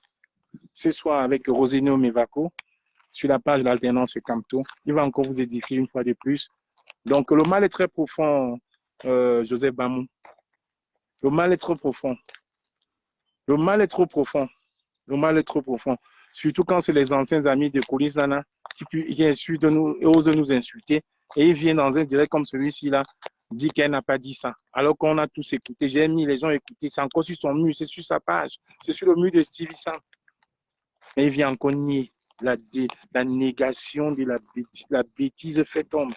ce soir avec Rosino Mevako sur la page d'Alternance Camto. Il va encore vous édifier une fois de plus. Donc, le mal est très profond, Joseph Bamou. Le mal est trop profond. Le mal est trop profond. Le mal est trop profond. Surtout quand c'est les anciens amis de Kolisana qui insultent nous, et osent nous insulter. Et ils viennent dans un direct comme celui-ci là, dit qu'elle n'a pas dit ça. Alors qu'on a tous écouté. J'ai mis les gens écouter. C'est encore sur son mur, c'est sur sa page. C'est sur le mur de Stevie Sam. Et il vient encore nier la négation de la bêtise faite homme.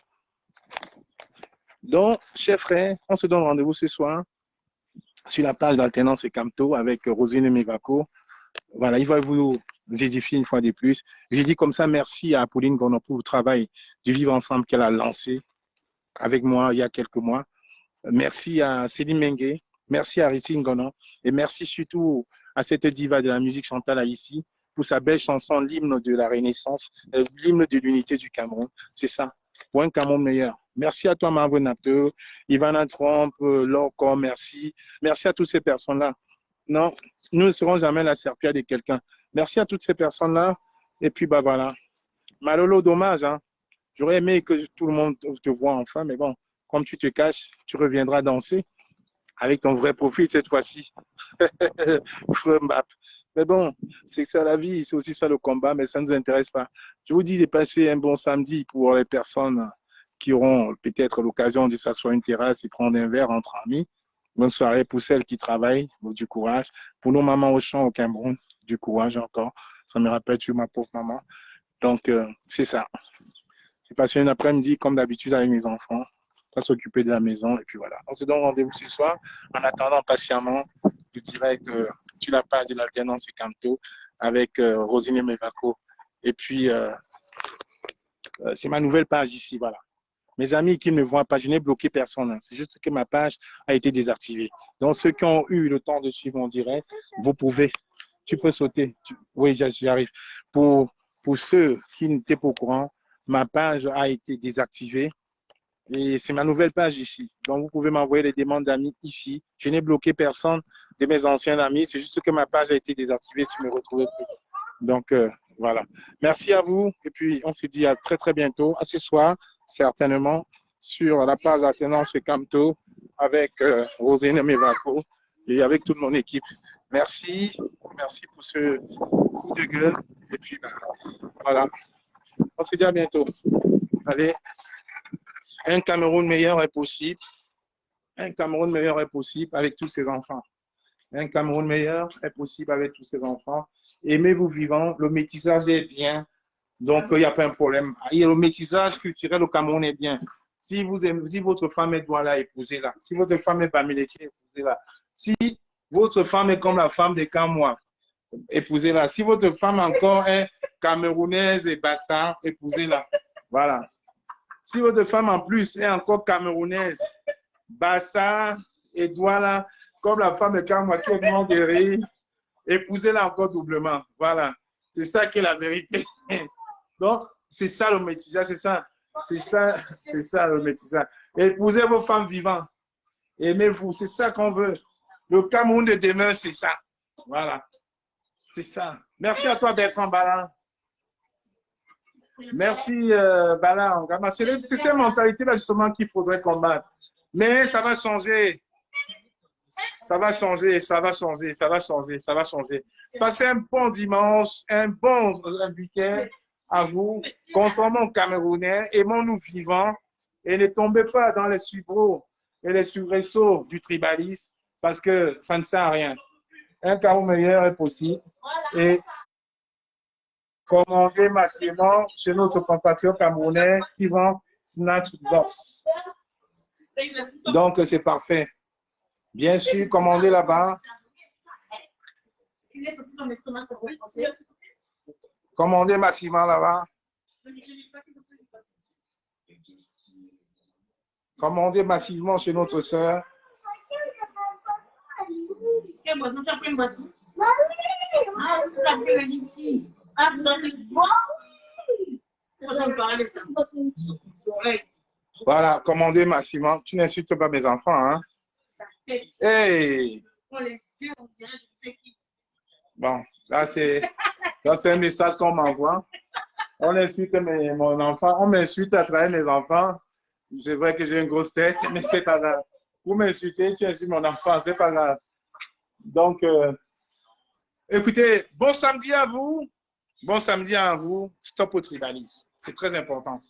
Donc, chers frères, on se donne rendez-vous ce soir sur la page d'Alternance Camto avec Rosine Mevako. Voilà, il va vous édifier une fois de plus. J'ai dit comme ça, merci à Apolline Gono pour le travail du Vivre Ensemble qu'elle a lancé avec moi il y a quelques mois. Merci à Céline Mengue, merci à Aristide Gono et merci surtout à cette diva de la musique Chantal Haïssi pour sa belle chanson, l'hymne de la Renaissance, l'hymne de l'unité du Cameroun. C'est ça, pour un Cameroun meilleur. Merci à toi, Margot Napto, Ivana Trump, Lorco, merci. Merci à toutes ces personnes-là. Non, nous ne serons jamais la serpillère de quelqu'un. Merci à toutes ces personnes-là. Et puis, bah voilà. Malolo, dommage, hein. J'aurais aimé que tout le monde te voit enfin, mais bon, comme tu te caches, tu reviendras danser avec ton vrai profil cette fois-ci. Mais bon, c'est ça la vie, c'est aussi ça le combat, mais ça ne nous intéresse pas. Je vous dis de passer un bon samedi pour les personnes qui auront peut-être l'occasion de s'asseoir à une terrasse et prendre un verre entre amis. Bonne soirée pour celles qui travaillent, du courage. Pour nos mamans au champ au Cameroun, du courage encore. Ça me rappelle tu ma pauvre maman. Donc, c'est ça. J'ai passé une après-midi comme d'habitude avec mes enfants, pas s'occuper de la maison et puis voilà. On se donne rendez-vous ce soir en attendant patiemment le direct sur la page de l'alternance du Camto avec Rosine Mevako. Et puis, c'est ma nouvelle page ici, voilà. Mes amis qui ne me voient pas, je n'ai bloqué personne. Hein. C'est juste que ma page a été désactivée. Donc, ceux qui ont eu le temps de suivre en direct, vous pouvez. Tu peux sauter. Oui, j'arrive. Pour ceux qui n'étaient pas au courant, ma page a été désactivée. Et c'est ma nouvelle page ici. Donc, vous pouvez m'envoyer les demandes d'amis ici. Je n'ai bloqué personne de mes anciens amis. C'est juste que ma page a été désactivée si je me retrouvais plus. Donc, voilà. Merci à vous. Et puis, on se dit à très, très bientôt. À ce soir, certainement, sur la page d'alternance Camto avec Rosine Mevako et avec toute mon équipe. Merci. Merci pour ce coup de gueule. Et puis, ben, voilà. On se dit à bientôt. Allez. Un Cameroun meilleur est possible. Un Cameroun meilleur est possible avec tous ses enfants. Un Cameroun meilleur est possible avec tous ses enfants. Aimez-vous vivant. Le métissage est bien. Donc, il n'y a pas un problème. Et le métissage culturel au Cameroun est bien. Si votre femme est Douala, épousez-la. Si votre femme est Bamileke, épousez-la. Si votre femme est comme la femme de Kamwa, épousez-la. Si votre femme encore est camerounaise et bassa, épousez-la. Voilà. Si votre femme en plus est encore camerounaise, bassa et Douala, comme la femme de Kamwa qui est demande de rire, épousez-la encore doublement. Voilà. C'est ça qui est la vérité. Donc, c'est ça le métissage, c'est ça. C'est ça le métissage. Épousez vos femmes vivantes. Aimez-vous, c'est ça qu'on veut. Le Cameroun de demain, c'est ça. Voilà. C'est ça. Merci à toi, Bertrand Bala. Merci, Bala. C'est cette mentalité-là, justement, qu'il faudrait combattre. Mais ça va changer. Ça va changer, ça va changer, ça va changer, ça va changer. Passez un bon dimanche, un bon week-end à vous. Consommons camerounais, aimons-nous vivants et ne tombez pas dans les subros et les subresauts du tribalisme parce que ça ne sert à rien. Un Cameroun meilleur est possible et commandez massivement chez notre compatriote camerounais qui vend Snatch Box. Donc, c'est parfait. Bien sûr, commandez là-bas. Commandez massivement là-bas. Commandez massivement chez notre sœur. Voilà, commandez massivement. Tu n'insultes pas mes enfants, hein? Hey! Bon, là c'est un message qu'on m'envoie. On insulte mon enfant, on m'insulte à travers mes enfants. C'est vrai que j'ai une grosse tête, mais c'est pas grave. Vous m'insultez, tu insultes mon enfant, c'est pas grave. Donc, écoutez, bon samedi à vous. Bon samedi à vous. Stop au tribalisme. C'est très important.